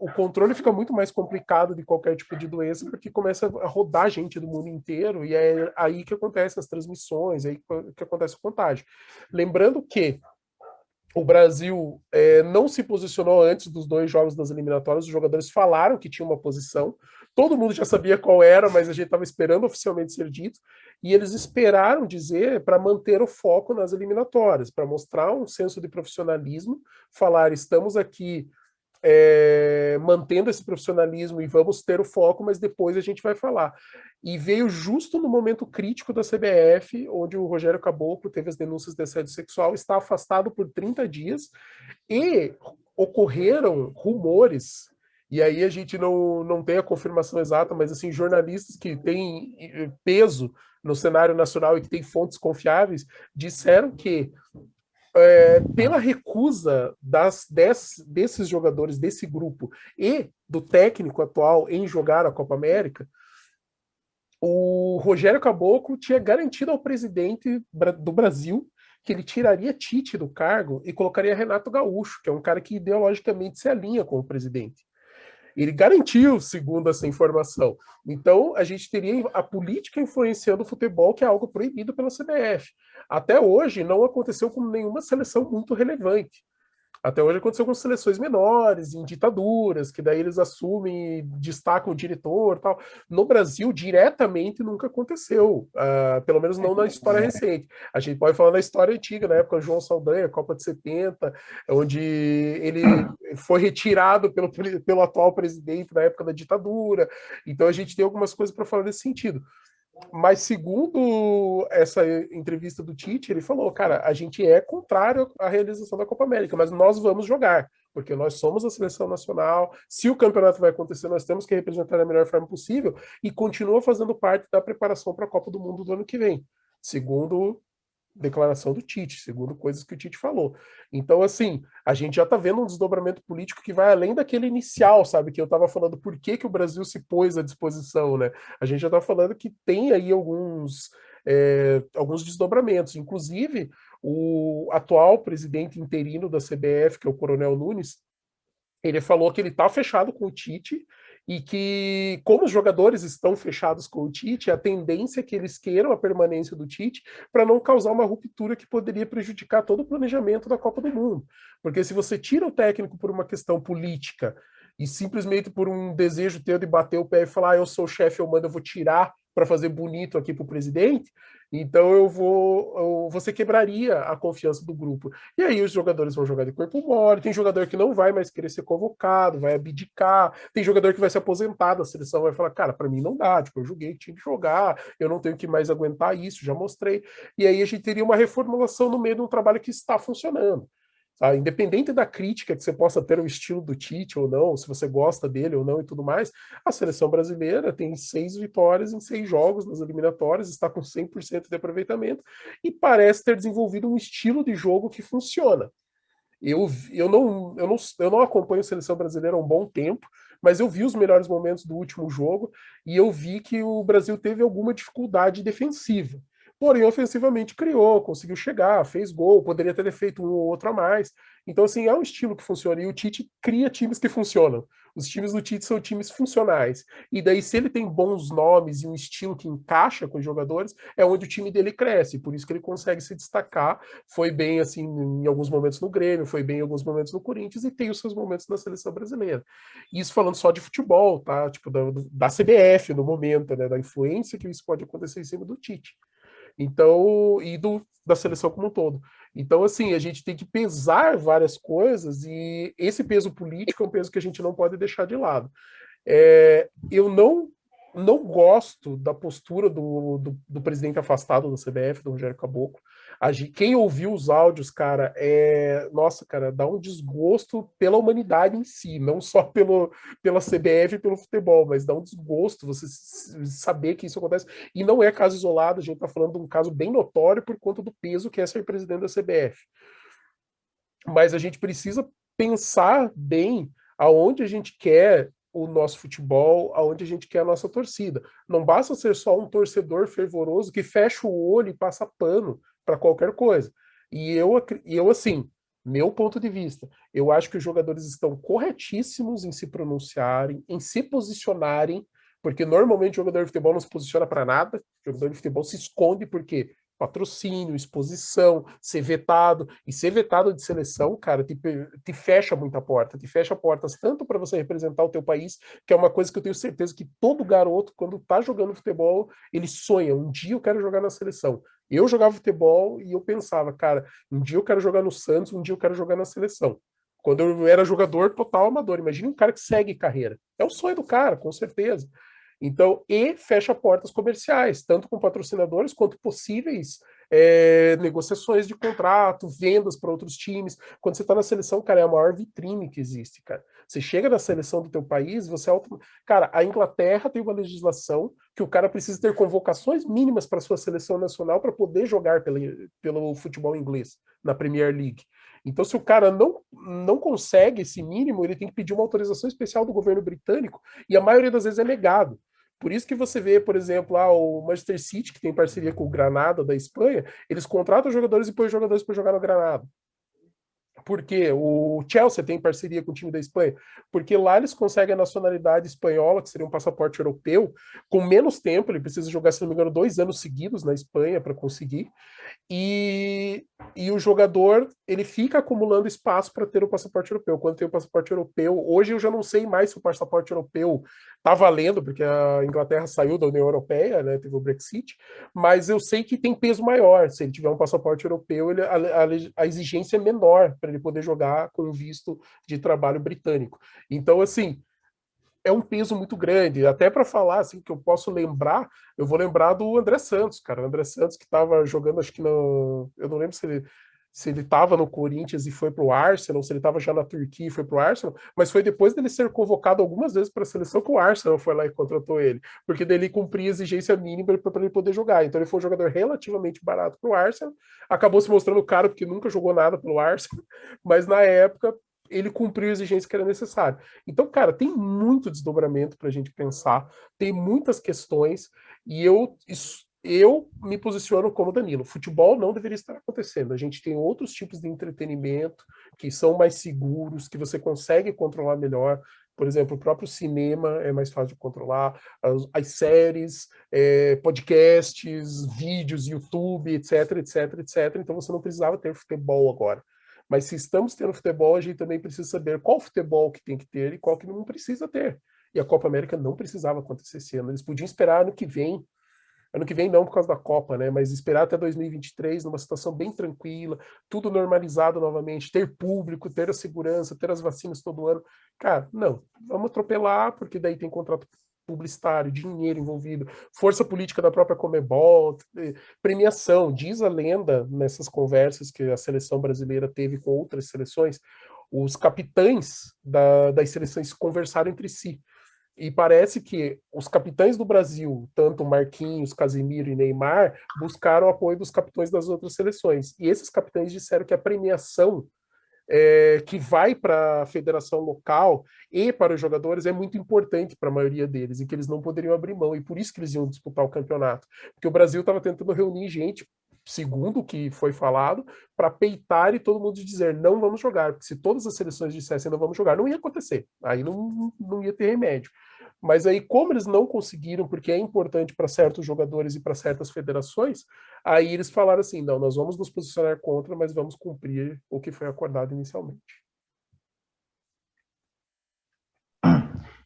O controle fica muito mais complicado de qualquer tipo de doença, porque começa a rodar gente do mundo inteiro, e é aí que acontecem as transmissões, é aí que acontece o contágio. Lembrando que o Brasil não se posicionou antes dos 2 jogos das eliminatórias, os jogadores falaram que tinha uma posição, todo mundo já sabia qual era, mas a gente estava esperando oficialmente ser dito, e eles esperaram dizer para manter o foco nas eliminatórias, para mostrar um senso de profissionalismo, falar: estamos aqui mantendo esse profissionalismo e vamos ter o foco, mas depois a gente vai falar. E veio justo no momento crítico da CBF, onde o Rogério Caboclo teve as denúncias de assédio sexual, está afastado por 30 dias, e ocorreram rumores, e aí a gente não tem a confirmação exata, mas assim, jornalistas que têm peso no cenário nacional e que têm fontes confiáveis, disseram que pela recusa desses jogadores, desse grupo, e do técnico atual em jogar a Copa América, o Rogério Caboclo tinha garantido ao presidente do Brasil que ele tiraria Tite do cargo e colocaria Renato Gaúcho, que é um cara que ideologicamente se alinha com o presidente. Ele garantiu, segundo essa informação. Então, a gente teria a política influenciando o futebol, que é algo proibido pela CBF. Até hoje, não aconteceu com nenhuma seleção muito relevante. Até hoje aconteceu com seleções menores, em ditaduras, que daí eles assumem e destacam o diretor e tal. No Brasil, diretamente, nunca aconteceu. Pelo menos não na história recente. A gente pode falar na história antiga, na época João Saldanha, Copa de 70, onde ele foi retirado pelo atual presidente na época da ditadura. Então a gente tem algumas coisas para falar nesse sentido. Mas segundo essa entrevista do Tite, ele falou, cara, a gente é contrário à realização da Copa América, mas nós vamos jogar, porque nós somos a seleção nacional, se o campeonato vai acontecer, nós temos que representar da melhor forma possível, e continua fazendo parte da preparação para a Copa do Mundo do ano que vem, segundo declaração do Tite, segundo coisas que o Tite falou. Então, assim, a gente já está vendo um desdobramento político que vai além daquele inicial, sabe? Que eu estava falando por que o Brasil se pôs à disposição, né? A gente já está falando que tem aí alguns desdobramentos. Inclusive, o atual presidente interino da CBF, que é o Coronel Nunes, ele falou que ele está fechado com o Tite e que, como os jogadores estão fechados com o Tite, a tendência é que eles queiram a permanência do Tite para não causar uma ruptura que poderia prejudicar todo o planejamento da Copa do Mundo. Porque se você tira o técnico por uma questão política e simplesmente por um desejo teu de bater o pé e falar, eu sou o chefe, eu mando, eu vou tirar para fazer bonito aqui para o presidente, então você quebraria a confiança do grupo. E aí os jogadores vão jogar de corpo mole, tem jogador que não vai mais querer ser convocado, vai abdicar, tem jogador que vai se aposentar da seleção, vai falar, cara, para mim não dá, tipo, eu joguei, tinha que jogar, eu não tenho que mais aguentar isso, já mostrei. E aí a gente teria uma reformulação no meio de um trabalho que está funcionando. Sabe? Independente da crítica que você possa ter ao estilo do Tite ou não, se você gosta dele ou não e tudo mais, a seleção brasileira tem 6 vitórias em 6 jogos nas eliminatórias, está com 100% de aproveitamento e parece ter desenvolvido um estilo de jogo que funciona. Eu não acompanho a seleção brasileira há um bom tempo, mas eu vi os melhores momentos do último jogo e eu vi que o Brasil teve alguma dificuldade defensiva. Porém, ofensivamente criou, conseguiu chegar, fez gol, poderia ter feito um ou outro a mais. Então, assim, é um estilo que funciona. E o Tite cria times que funcionam. Os times do Tite são times funcionais. E daí, se ele tem bons nomes e um estilo que encaixa com os jogadores, é onde o time dele cresce. Por isso que ele consegue se destacar. Foi bem, assim, em alguns momentos no Grêmio, foi bem em alguns momentos no Corinthians e tem os seus momentos na seleção brasileira. Isso falando só de futebol, tá? Tipo, da CBF no momento, né? Da influência que isso pode acontecer em cima do Tite. Então, da seleção como um todo. Então, assim, a gente tem que pesar várias coisas e esse peso político é um peso que a gente não pode deixar de lado. Eu não gosto da postura do presidente afastado da CBF, do Rogério Caboclo. Quem ouviu os áudios, cara, nossa, cara, dá um desgosto pela humanidade em si, não só pela CBF e pelo futebol, mas dá um desgosto você saber que isso acontece. E não é caso isolado, a gente está falando de um caso bem notório por conta do peso que é ser presidente da CBF. Mas a gente precisa pensar bem aonde a gente quer o nosso futebol, aonde a gente quer a nossa torcida. Não basta ser só um torcedor fervoroso que fecha o olho e passa pano para qualquer coisa. E eu, assim, meu ponto de vista, eu acho que os jogadores estão corretíssimos em se pronunciarem, em se posicionarem, porque normalmente o jogador de futebol não se posiciona para nada, o jogador de futebol se esconde porque patrocínio, exposição, ser vetado. E ser vetado de seleção, cara, te fecha muita porta. Te fecha portas tanto para você representar o teu país, que é uma coisa que eu tenho certeza que todo garoto, quando tá jogando futebol, ele sonha. Um dia eu quero jogar na seleção. Eu jogava futebol e eu pensava, cara, um dia eu quero jogar no Santos, um dia eu quero jogar na seleção. Quando eu era jogador total amador. Imagina um cara que segue carreira. É o sonho do cara, com certeza. Então, e fecha portas comerciais, tanto com patrocinadores quanto possíveis negociações de contrato, vendas para outros times. Quando você está na seleção, cara, é a maior vitrine que existe, cara. Você chega na seleção do teu país, cara, a Inglaterra tem uma legislação que o cara precisa ter convocações mínimas para sua seleção nacional para poder jogar pelo futebol inglês na Premier League. Então, se o cara não consegue esse mínimo, ele tem que pedir uma autorização especial do governo britânico, e a maioria das vezes é negado. Por isso que você vê, por exemplo, o Manchester City, que tem parceria com o Granada da Espanha, eles contratam jogadores e põem jogadores para jogar no Granada. Porque o Chelsea tem parceria com o time da Espanha, porque lá eles conseguem a nacionalidade espanhola, que seria um passaporte europeu, com menos tempo, ele precisa jogar, se não me engano, 2 anos seguidos na Espanha para conseguir, e o jogador ele fica acumulando espaço para ter o passaporte europeu. Quando tem o passaporte europeu, hoje eu já não sei mais se o passaporte europeu está valendo, porque a Inglaterra saiu da União Europeia, né, teve o Brexit, mas eu sei que tem peso maior. Se ele tiver um passaporte europeu, a exigência é menor para ele poder jogar com visto de trabalho britânico. Então, assim, é um peso muito grande. Até para falar assim que eu posso lembrar, eu vou lembrar do André Santos, cara. O André Santos que estava jogando, acho que no, eu não lembro se ele estava no Corinthians e foi para o Arsenal, se ele estava já na Turquia e foi para o Arsenal, mas foi depois dele ser convocado algumas vezes para a seleção que o Arsenal foi lá e contratou ele, porque dele cumpria a exigência mínima para ele poder jogar. Então ele foi um jogador relativamente barato para o Arsenal, acabou se mostrando caro porque nunca jogou nada pelo Arsenal, mas na época ele cumpriu a exigência que era necessária. Então, cara, tem muito desdobramento para a gente pensar, tem muitas questões, e eu me posiciono como Danilo. Futebol não deveria estar acontecendo. A gente tem outros tipos de entretenimento que são mais seguros, que você consegue controlar melhor. Por exemplo, o próprio cinema é mais fácil de controlar, as séries, podcasts, vídeos, YouTube, etc, etc, etc. Então você não precisava ter futebol agora. Mas se estamos tendo futebol, a gente também precisa saber qual futebol que tem que ter e qual que não precisa ter. E a Copa América não precisava acontecer esse ano. Eles podiam esperar ano que vem. Ano que vem não por causa da Copa, né? Mas esperar até 2023 numa situação bem tranquila, tudo normalizado novamente, ter público, ter a segurança, ter as vacinas todo ano. Cara, não. Vamos atropelar, porque daí tem contrato publicitário, dinheiro envolvido, força política da própria Conmebol, premiação. Diz a lenda nessas conversas que a seleção brasileira teve com outras seleções, os capitães das seleções conversaram entre si. E parece que os capitães do Brasil, tanto Marquinhos, Casemiro e Neymar, buscaram o apoio dos capitães das outras seleções. E esses capitães disseram que a premiação que vai para a federação local e para os jogadores é muito importante para a maioria deles e que eles não poderiam abrir mão. E por isso que eles iam disputar o campeonato. Porque o Brasil estava tentando reunir gente, segundo o que foi falado, para peitar e todo mundo dizer não vamos jogar. Porque se todas as seleções dissessem não vamos jogar, não ia acontecer. Aí não ia ter remédio. Mas aí, como eles não conseguiram, porque é importante para certos jogadores e para certas federações, aí eles falaram assim, não, nós vamos nos posicionar contra, mas vamos cumprir o que foi acordado inicialmente.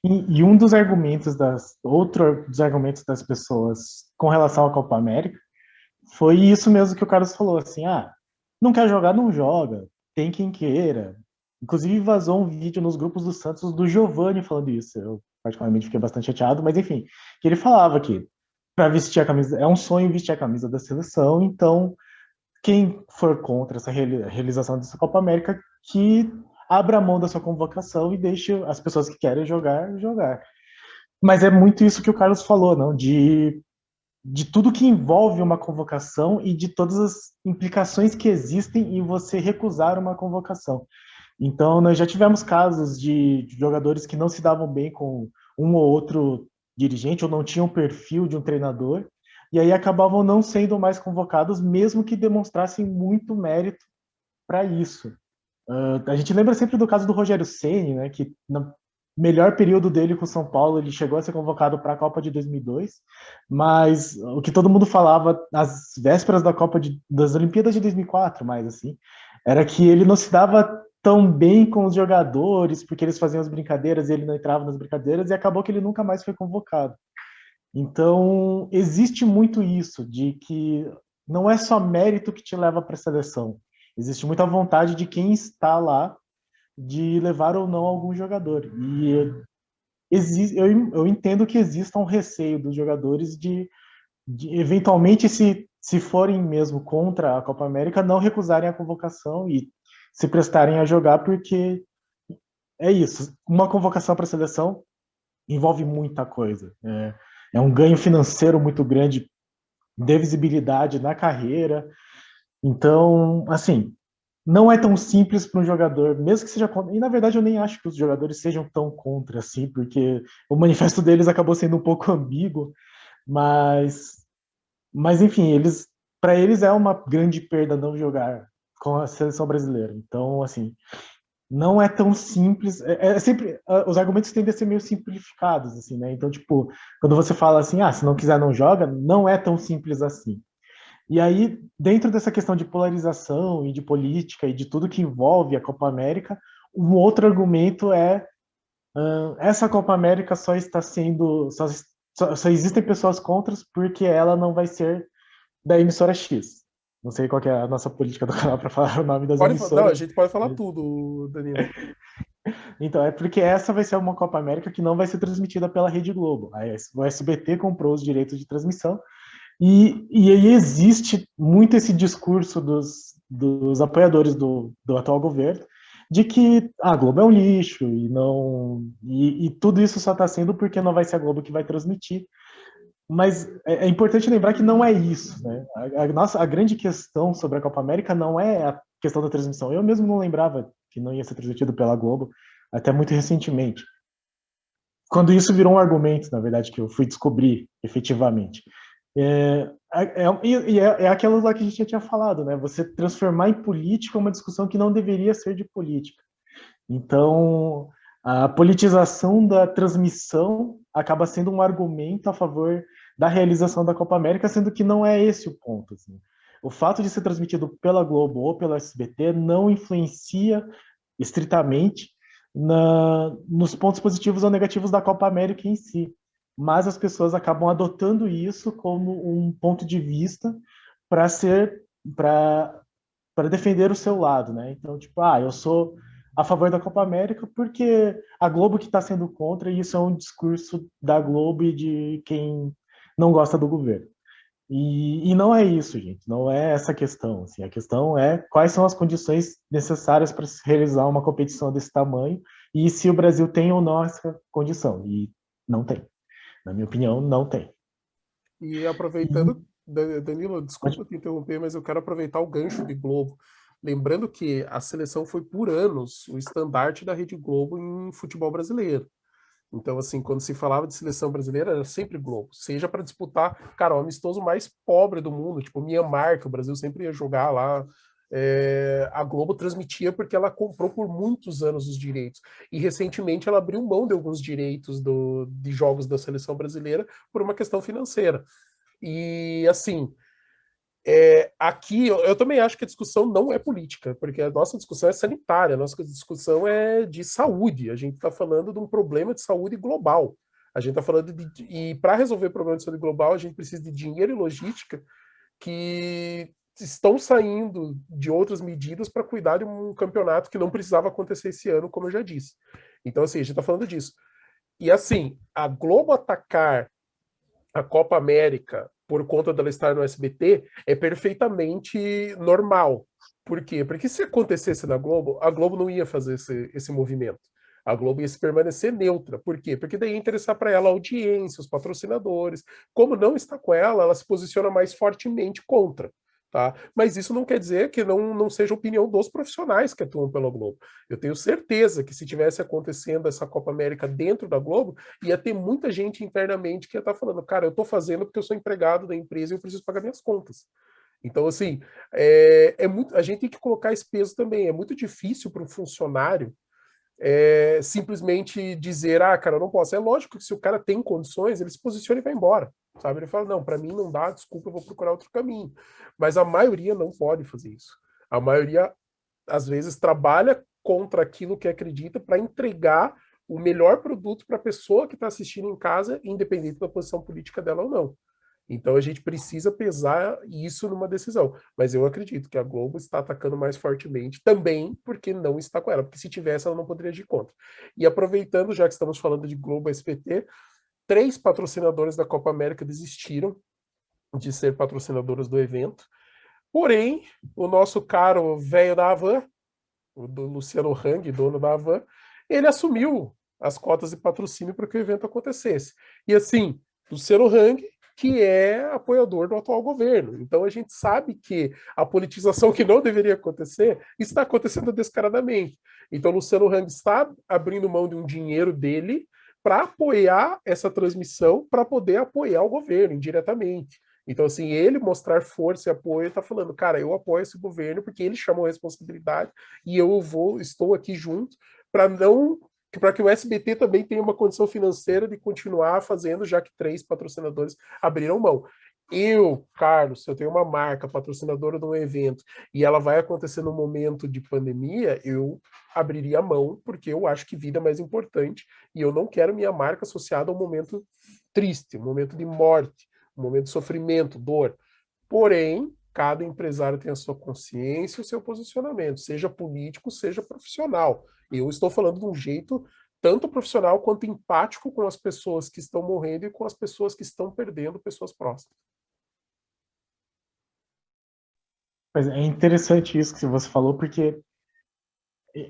E um dos argumentos outro dos argumentos das pessoas com relação à Copa América foi isso mesmo que o Carlos falou, assim, não quer jogar, não joga, tem quem queira. Inclusive vazou um vídeo nos grupos do Santos do Giovani falando isso. Eu particularmente fiquei bastante chateado, mas enfim, que ele falava que para vestir a camisa, é um sonho vestir a camisa da seleção, então quem for contra essa realização dessa Copa América, que abra mão da sua convocação e deixe as pessoas que querem jogar. Mas é muito isso que o Carlos falou, não? De tudo que envolve uma convocação e de todas as implicações que existem em você recusar uma convocação. Então, nós já tivemos casos de jogadores que não se davam bem com um ou outro dirigente ou não tinham o perfil de um treinador, e aí acabavam não sendo mais convocados, mesmo que demonstrassem muito mérito para isso. A gente lembra sempre do caso do Rogério Ceni, né, que no melhor período dele com o São Paulo, ele chegou a ser convocado para a Copa de 2002, mas o que todo mundo falava às vésperas das Olimpíadas de 2004, mais assim, era que ele não se dava tão bem com os jogadores, porque eles faziam as brincadeiras e ele não entrava nas brincadeiras, e acabou que ele nunca mais foi convocado. Então, existe muito isso, de que não é só mérito que te leva para a seleção. Existe muita vontade de quem está lá de levar ou não algum jogador. E eu entendo que exista um receio dos jogadores de eventualmente, se se forem mesmo contra a Copa América, não recusarem a convocação e se prestarem a jogar, porque é isso. Uma convocação para a seleção envolve muita coisa. É um ganho financeiro muito grande de visibilidade na carreira. Então, assim, não é tão simples para um jogador, mesmo que seja contra. E na verdade eu nem acho que os jogadores sejam tão contra assim, porque o manifesto deles acabou sendo um pouco ambíguo, mas, mas enfim, para eles é uma grande perda não jogar com a seleção brasileira. Então, assim, não é tão simples. É sempre os argumentos tendem a ser meio simplificados, assim, né? Então, tipo, quando você fala assim, se não quiser não joga, não é tão simples assim. E aí, dentro dessa questão de polarização e de política e de tudo que envolve a Copa América, um outro argumento é essa Copa América só está sendo só existem pessoas contra porque ela não vai ser da emissora X. Não sei qual que é a nossa política do canal para falar o nome das Não, a emissoras. gente pode falar tudo, Danilo. Então, é porque essa vai ser uma Copa América que não vai ser transmitida pela Rede Globo. O SBT comprou os direitos de transmissão e aí existe muito esse discurso dos apoiadores do atual governo de que a Globo é um lixo e tudo isso só está sendo porque não vai ser a Globo que vai transmitir. Mas é importante lembrar que não é isso, né? A grande questão sobre a Copa América não é a questão da transmissão. Eu mesmo não lembrava que não ia ser transmitido pela Globo até muito recentemente. Quando isso virou um argumento, na verdade, que eu fui descobrir efetivamente. É aquilo lá que a gente já tinha falado, né? Você transformar em política uma discussão que não deveria ser de política. Então, a politização da transmissão acaba sendo um argumento a favor da realização da Copa América, sendo que não é esse o ponto. Assim. O fato de ser transmitido pela Globo ou pela SBT não influencia estritamente nos pontos positivos ou negativos da Copa América em si. Mas as pessoas acabam adotando isso como um ponto de vista para ser para defender o seu lado, né? Então, tipo, eu sou a favor da Copa América porque a Globo que está sendo contra, e isso é um discurso da Globo e de quem não gosta do governo. E não é isso, gente. Não é essa a questão. Assim, a questão é quais são as condições necessárias para se realizar uma competição desse tamanho e se o Brasil tem ou não essa condição. E não tem. Na minha opinião, não tem. E E, aproveitando, Danilo, pode... desculpa te interromper, mas eu quero aproveitar o gancho de Globo. Lembrando que a seleção foi por anos o estandarte da Rede Globo em futebol brasileiro. Então, assim, quando se falava de seleção brasileira, era sempre Globo. Seja para disputar, cara, o amistoso mais pobre do mundo, tipo Mianmar, que o Brasil sempre ia jogar lá. A Globo transmitia porque ela comprou por muitos anos os direitos. E recentemente ela abriu mão de alguns direitos de jogos da seleção brasileira por uma questão financeira. E assim, aqui eu também acho que a discussão não é política, porque a nossa discussão é sanitária, a nossa discussão é de saúde. A gente está falando de um problema de saúde global. A gente está falando e para resolver o problema de saúde global, a gente precisa de dinheiro e logística que estão saindo de outras medidas para cuidar de um campeonato que não precisava acontecer esse ano, como eu já disse. Então, assim, a gente está falando disso. E assim, a Globo atacar a Copa América por conta dela estar no SBT é perfeitamente normal. Por quê? Porque se acontecesse na Globo, a Globo não ia fazer esse movimento. A Globo ia se permanecer neutra. Por quê? Porque daí ia interessar para ela a audiência, os patrocinadores. Como não está com ela, ela se posiciona mais fortemente contra. Tá? Mas isso não quer dizer que não seja a opinião dos profissionais que atuam pela Globo. Eu tenho certeza que se tivesse acontecendo essa Copa América dentro da Globo, ia ter muita gente internamente que ia estar falando, cara, eu estou fazendo porque eu sou empregado da empresa e eu preciso pagar minhas contas. Então, assim, a gente tem que colocar esse peso também. É muito difícil para um funcionário simplesmente dizer, cara, eu não posso. É lógico que se o cara tem condições, ele se posiciona e vai embora, sabe? Ele fala, não, para mim não dá, desculpa, eu vou procurar outro caminho. Mas a maioria não pode fazer isso. A maioria, às vezes, trabalha contra aquilo que acredita para entregar o melhor produto para a pessoa que está assistindo em casa, independente da posição política dela ou não. Então a gente precisa pesar isso numa decisão. Mas eu acredito que a Globo está atacando mais fortemente também porque não está com ela. Porque se tivesse, ela não poderia agir contra. E aproveitando, já que estamos falando de Globo SPT, 3 patrocinadores da Copa América desistiram de ser patrocinadoras do evento. Porém, o nosso caro velho da Havan, o do Luciano Hang, dono da Havan, ele assumiu as cotas de patrocínio para que o evento acontecesse. E assim, Luciano Hang, que é apoiador do atual governo. Então a gente sabe que a politização que não deveria acontecer está acontecendo descaradamente. Então Luciano Hang está abrindo mão de um dinheiro dele para apoiar essa transmissão, para poder apoiar o governo indiretamente. Então, assim, ele mostrar força e apoio, está falando, cara, eu apoio esse governo porque ele chamou a responsabilidade e eu estou aqui junto para que o SBT também tenha uma condição financeira de continuar fazendo, já que 3 patrocinadores abriram mão. Eu, Carlos, se eu tenho uma marca patrocinadora de um evento e ela vai acontecer no momento de pandemia, eu abriria a mão, porque eu acho que vida é mais importante e eu não quero minha marca associada a um momento triste, um momento de morte, um momento de sofrimento, dor. Porém, cada empresário tem a sua consciência e o seu posicionamento, seja político, seja profissional. Eu estou falando de um jeito tanto profissional quanto empático com as pessoas que estão morrendo e com as pessoas que estão perdendo pessoas próximas. Mas é interessante isso que você falou, porque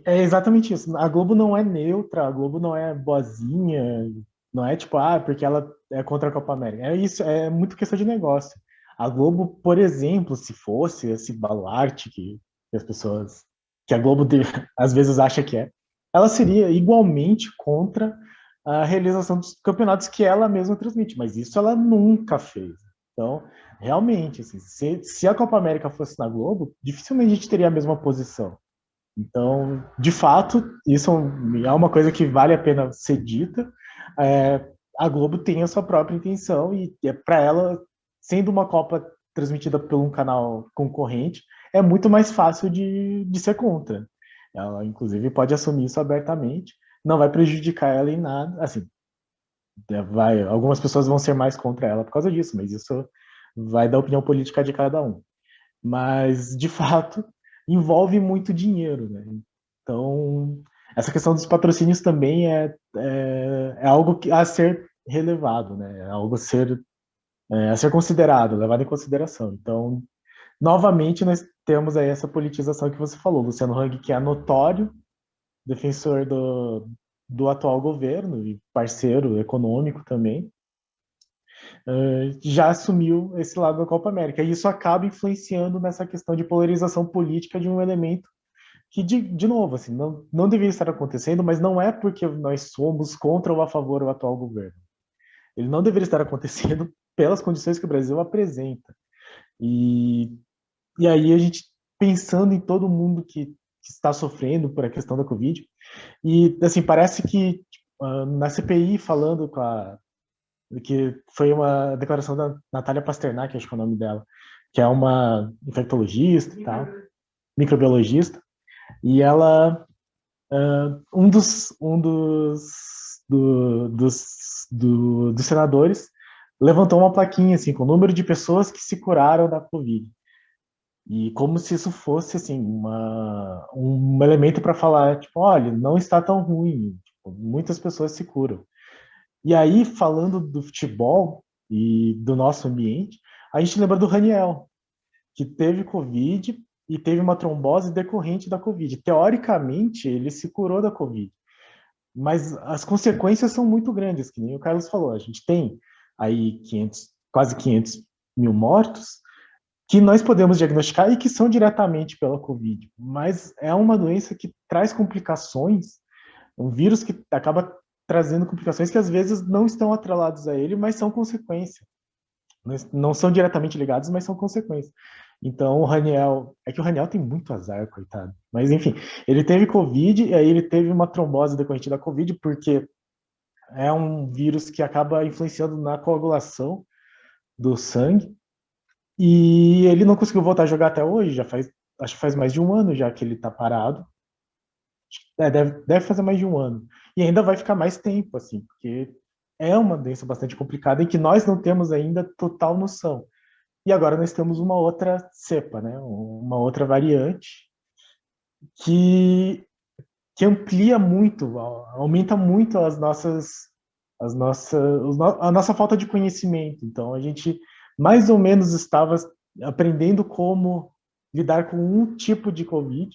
é exatamente isso. A Globo não é neutra, a Globo não é boazinha, não é tipo, porque ela é contra a Copa América. É isso, é muito questão de negócio. A Globo, por exemplo, se fosse esse baluarte que as pessoas, que a Globo às vezes acha que é, ela seria igualmente contra a realização dos campeonatos que ela mesma transmite, mas isso ela nunca fez. Então, realmente, assim, se a Copa América fosse na Globo, dificilmente a gente teria a mesma posição. Então, de fato, isso é uma coisa que vale a pena ser dita. A Globo tem a sua própria intenção e é para ela, sendo uma Copa transmitida por um canal concorrente, é muito mais fácil de ser contra. Ela, inclusive, pode assumir isso abertamente, não vai prejudicar ela em nada. Assim, algumas pessoas vão ser mais contra ela por causa disso, mas isso vai da opinião política de cada um. Mas, de fato, envolve muito dinheiro, né? Então, essa questão dos patrocínios também é algo a ser relevado, né? É algo a ser considerado, levado em consideração. Então, novamente, nós temos aí essa politização que você falou, Luciano Hang, que é notório defensor do atual governo e parceiro econômico também, já assumiu esse lado da Copa América. E isso acaba influenciando nessa questão de polarização política de um elemento que, de novo, assim, não deveria estar acontecendo, mas não é porque nós somos contra ou a favor do atual governo. Ele não deveria estar acontecendo pelas condições que o Brasil apresenta. E aí a gente, pensando em todo mundo que está sofrendo por a questão da Covid, e assim, parece que na CPI, falando que foi uma declaração da Natália Pasternak, acho que é o nome dela, que é uma infectologista e tal, microbiologista, e ela, dos senadores levantou uma plaquinha assim, com o número de pessoas que se curaram da Covid. E como se isso fosse assim, um elemento para falar, tipo, olha, não está tão ruim, tipo, muitas pessoas se curam. E aí, falando do futebol e do nosso ambiente, a gente lembra do Raniel, que teve Covid e teve uma trombose decorrente da Covid. Teoricamente, ele se curou da Covid, mas as consequências são muito grandes, que nem o Carlos falou. A gente tem aí quase 500 mil mortos, que nós podemos diagnosticar e que são diretamente pela Covid, mas é uma doença que traz complicações, um vírus que acaba trazendo complicações que às vezes não estão atreladas a ele, mas são consequência. Não são diretamente ligados, mas são consequências. Então, é que o Raniel tem muito azar, coitado. Mas, enfim, ele teve Covid, e aí ele teve uma trombose decorrente da Covid, porque é um vírus que acaba influenciando na coagulação do sangue, e ele não conseguiu voltar a jogar até hoje, acho que faz mais de um ano já que ele está parado. Deve fazer mais de um ano. E ainda vai ficar mais tempo, assim, porque é uma doença bastante complicada em que nós não temos ainda total noção. E agora nós temos uma outra cepa, né? Uma outra variante que, que amplia muito, aumenta muito a nossa falta de conhecimento. Então a gente mais ou menos estava aprendendo como lidar com um tipo de Covid,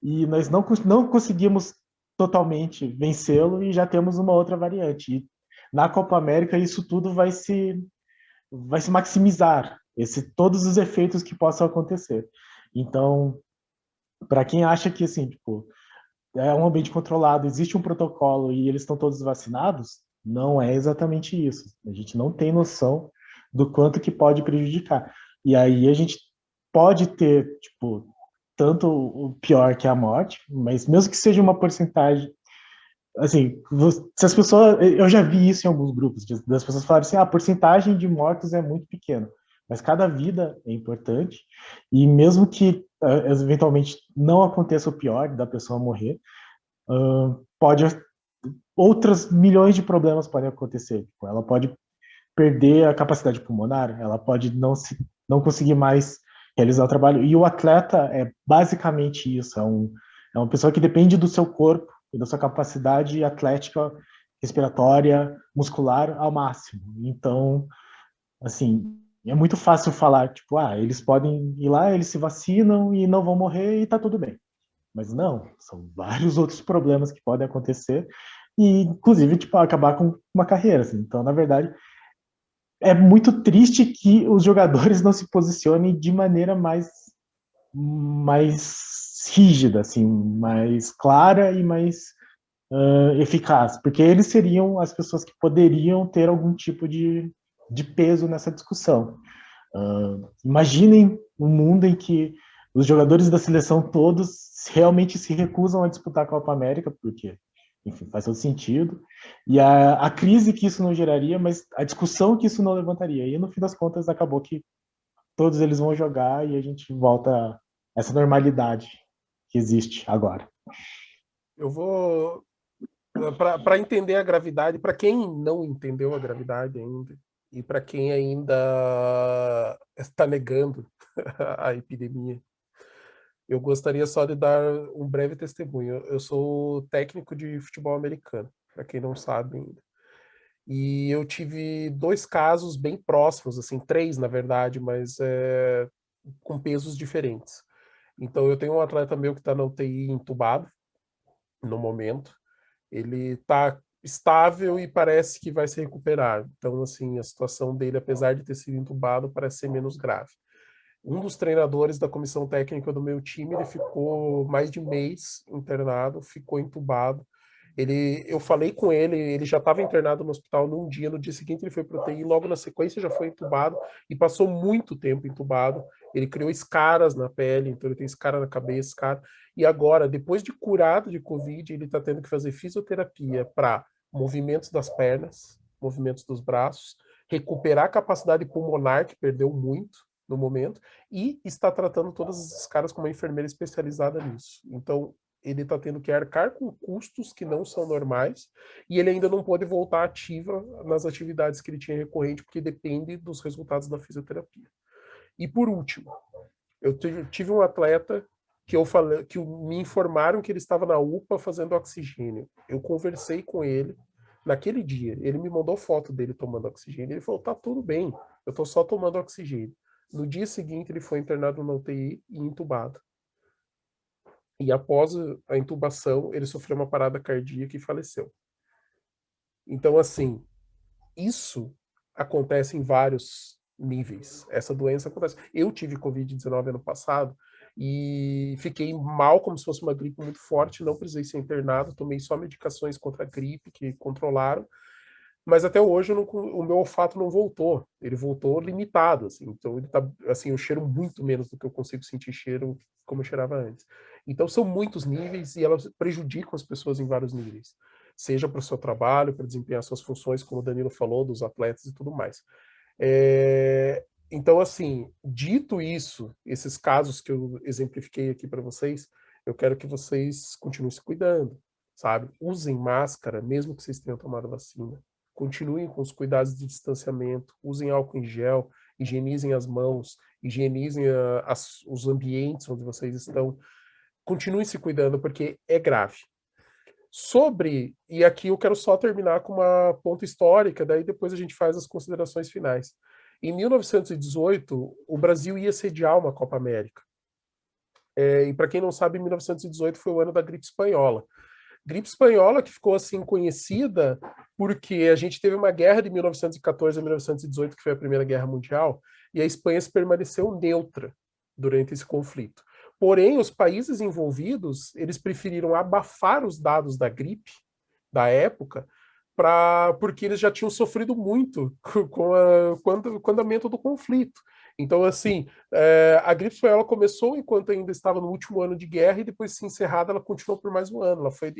e nós não conseguimos totalmente vencê-lo e já temos uma outra variante. E na Copa América isso tudo vai se maximizar, todos os efeitos que possam acontecer. Então, para quem acha que assim, tipo, é um ambiente controlado, existe um protocolo e eles estão todos vacinados, não é exatamente isso. A gente não tem noção do quanto que pode prejudicar. E aí a gente pode ter, tipo, tanto o pior que é a morte, mas mesmo que seja uma porcentagem, assim, se as pessoas, eu já vi isso em alguns grupos, das pessoas falarem assim, a porcentagem de mortos é muito pequena, mas cada vida é importante, e mesmo que eventualmente não aconteça o pior da pessoa morrer, pode outras milhões de problemas podem acontecer. Tipo, ela pode perder a capacidade pulmonar, ela pode não conseguir mais realizar o trabalho. E o atleta é basicamente isso, é uma pessoa que depende do seu corpo e da sua capacidade atlética, respiratória, muscular ao máximo. Então, assim, é muito fácil falar, tipo, eles podem ir lá, eles se vacinam e não vão morrer e tá tudo bem. Mas não, são vários outros problemas que podem acontecer e, inclusive, tipo, acabar com uma carreira. Assim. Então, na verdade, é muito triste que os jogadores não se posicionem de maneira mais rígida, assim, mais clara e mais eficaz, porque eles seriam as pessoas que poderiam ter algum tipo de peso nessa discussão. Imaginem um mundo em que os jogadores da seleção todos realmente se recusam a disputar a Copa América, porque, enfim, faz todo sentido, e a crise que isso não geraria, mas a discussão que isso não levantaria. E no fim das contas acabou que todos eles vão jogar e a gente volta a essa normalidade que existe agora. Eu vou. Para entender a gravidade, para quem não entendeu a gravidade ainda, e para quem ainda está negando a epidemia, eu gostaria só de dar um breve testemunho. Eu sou técnico de futebol americano, para quem não sabe ainda. E eu tive 2 casos bem próximos, assim, 3 na verdade, mas com pesos diferentes. Então eu tenho um atleta meu que está na UTI entubado no momento. Ele está estável e parece que vai se recuperar. Então, assim, a situação dele, apesar de ter sido entubado, parece ser menos grave. Um dos treinadores da comissão técnica do meu time, ele ficou mais de mês internado, ficou entubado. Eu falei com ele, ele já estava internado no hospital num dia, no dia seguinte ele foi para o UTI, logo na sequência já foi entubado e passou muito tempo entubado. Ele criou escaras na pele, então ele tem escara na cabeça, escara. E agora, depois de curado de Covid, ele está tendo que fazer fisioterapia para movimentos das pernas, movimentos dos braços, recuperar a capacidade pulmonar, que perdeu muito no momento, e está tratando todas as escaras com uma enfermeira especializada nisso. Então, ele está tendo que arcar com custos que não são normais e ele ainda não pode voltar ativa nas atividades que ele tinha recorrente, porque depende dos resultados da fisioterapia. E por último, eu tive um atleta que me informaram que ele estava na UPA fazendo oxigênio. Eu conversei com ele naquele dia. Ele me mandou foto dele tomando oxigênio. Ele falou: tá tudo bem, eu estou só tomando oxigênio. No dia seguinte, ele foi internado na UTI e entubado. E após a intubação, ele sofreu uma parada cardíaca e faleceu. Então, assim, isso acontece em vários níveis. Essa doença acontece. Eu tive Covid-19 ano passado e fiquei mal, como se fosse uma gripe muito forte. Não precisei ser internado, tomei só medicações contra a gripe que controlaram. Mas até hoje o meu olfato não voltou. Ele voltou limitado, assim. Então ele tá, assim, eu cheiro muito menos do que eu consigo sentir cheiro como eu cheirava antes. Então são muitos níveis e elas prejudicam as pessoas em vários níveis. Seja para o seu trabalho, para desempenhar suas funções, como o Danilo falou, dos atletas e tudo mais. Então, assim, dito isso, esses casos que eu exemplifiquei aqui para vocês, eu quero que vocês continuem se cuidando, sabe? Usem máscara, mesmo que vocês tenham tomado vacina. Continuem com os cuidados de distanciamento, usem álcool em gel, higienizem as mãos, higienizem os ambientes onde vocês estão. Continuem se cuidando, porque é grave. E aqui eu quero só terminar com uma ponta histórica, daí depois a gente faz as considerações finais. Em 1918, o Brasil ia sediar uma Copa América. E para quem não sabe, 1918 foi o ano da gripe espanhola. Gripe espanhola que ficou assim conhecida porque a gente teve uma guerra de 1914 a 1918, que foi a Primeira Guerra Mundial, e a Espanha permaneceu neutra durante esse conflito. Porém, os países envolvidos, eles preferiram abafar os dados da gripe da época, porque eles já tinham sofrido muito com o andamento do conflito. Então, assim, a gripe espanhola começou enquanto ainda estava no último ano de guerra e depois de se encerrada, ela continuou por mais um ano. Ela foi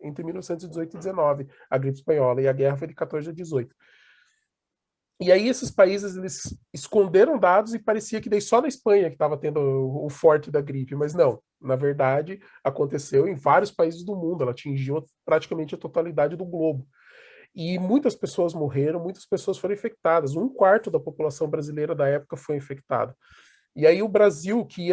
entre 1918 e 19, a gripe espanhola, e a guerra foi de 14 a 18. E aí esses países, eles esconderam dados e parecia que daí só na Espanha que estava tendo o forte da gripe, mas não. Na verdade, aconteceu em vários países do mundo, ela atingiu praticamente a totalidade do globo. E muitas pessoas morreram, muitas pessoas foram infectadas. 1/4 da população brasileira da época foi infectada. E aí o Brasil, que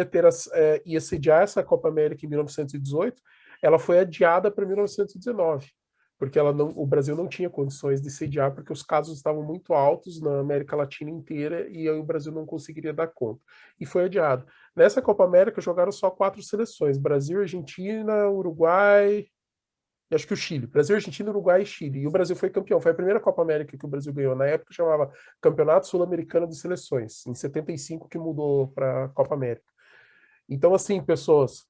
ia sediar essa Copa América em 1918, ela foi adiada para 1919, porque o Brasil não tinha condições de sediar, porque os casos estavam muito altos na América Latina inteira e aí o Brasil não conseguiria dar conta. E foi adiado. Nessa Copa América jogaram só 4 seleções: Brasil, Argentina, Uruguai, e acho que o Chile. Brasil, Argentina, Uruguai e Chile. E o Brasil foi campeão. Foi a primeira Copa América que o Brasil ganhou. Na época chamava Campeonato Sul-Americano de Seleções. Em 75 que mudou para a Copa América. Então, assim, pessoas,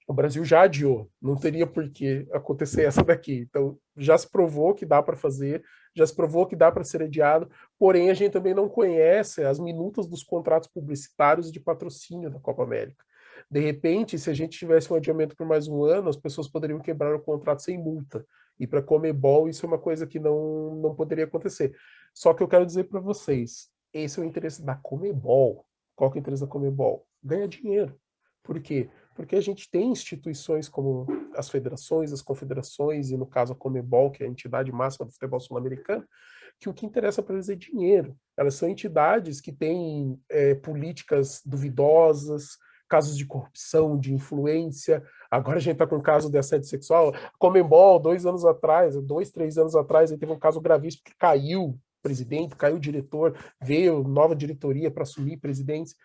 o Brasil já adiou. Não teria por que acontecer essa daqui. Então, já se provou que dá para fazer, já se provou que dá para ser adiado, porém a gente também não conhece as minutas dos contratos publicitários de patrocínio da Copa América. De repente, se a gente tivesse um adiamento por mais um ano, as pessoas poderiam quebrar o contrato sem multa. E para a Conmebol, isso é uma coisa que não poderia acontecer. Só que eu quero dizer para vocês, esse é o interesse da Conmebol. Qual que é o interesse da Conmebol? Ganhar dinheiro. Por quê? Porque a gente tem instituições como as federações, as confederações, e no caso a Conmebol, que é a entidade máxima do futebol sul-americano, que o que interessa para eles é dinheiro. Elas são entidades que têm políticas duvidosas, casos de corrupção, de influência. Agora a gente está com um caso de assédio sexual. Conmebol, 2 anos atrás, 2, 3 anos atrás, teve um caso gravíssimo que caiu o presidente, caiu o diretor, veio nova diretoria para assumir presidentes.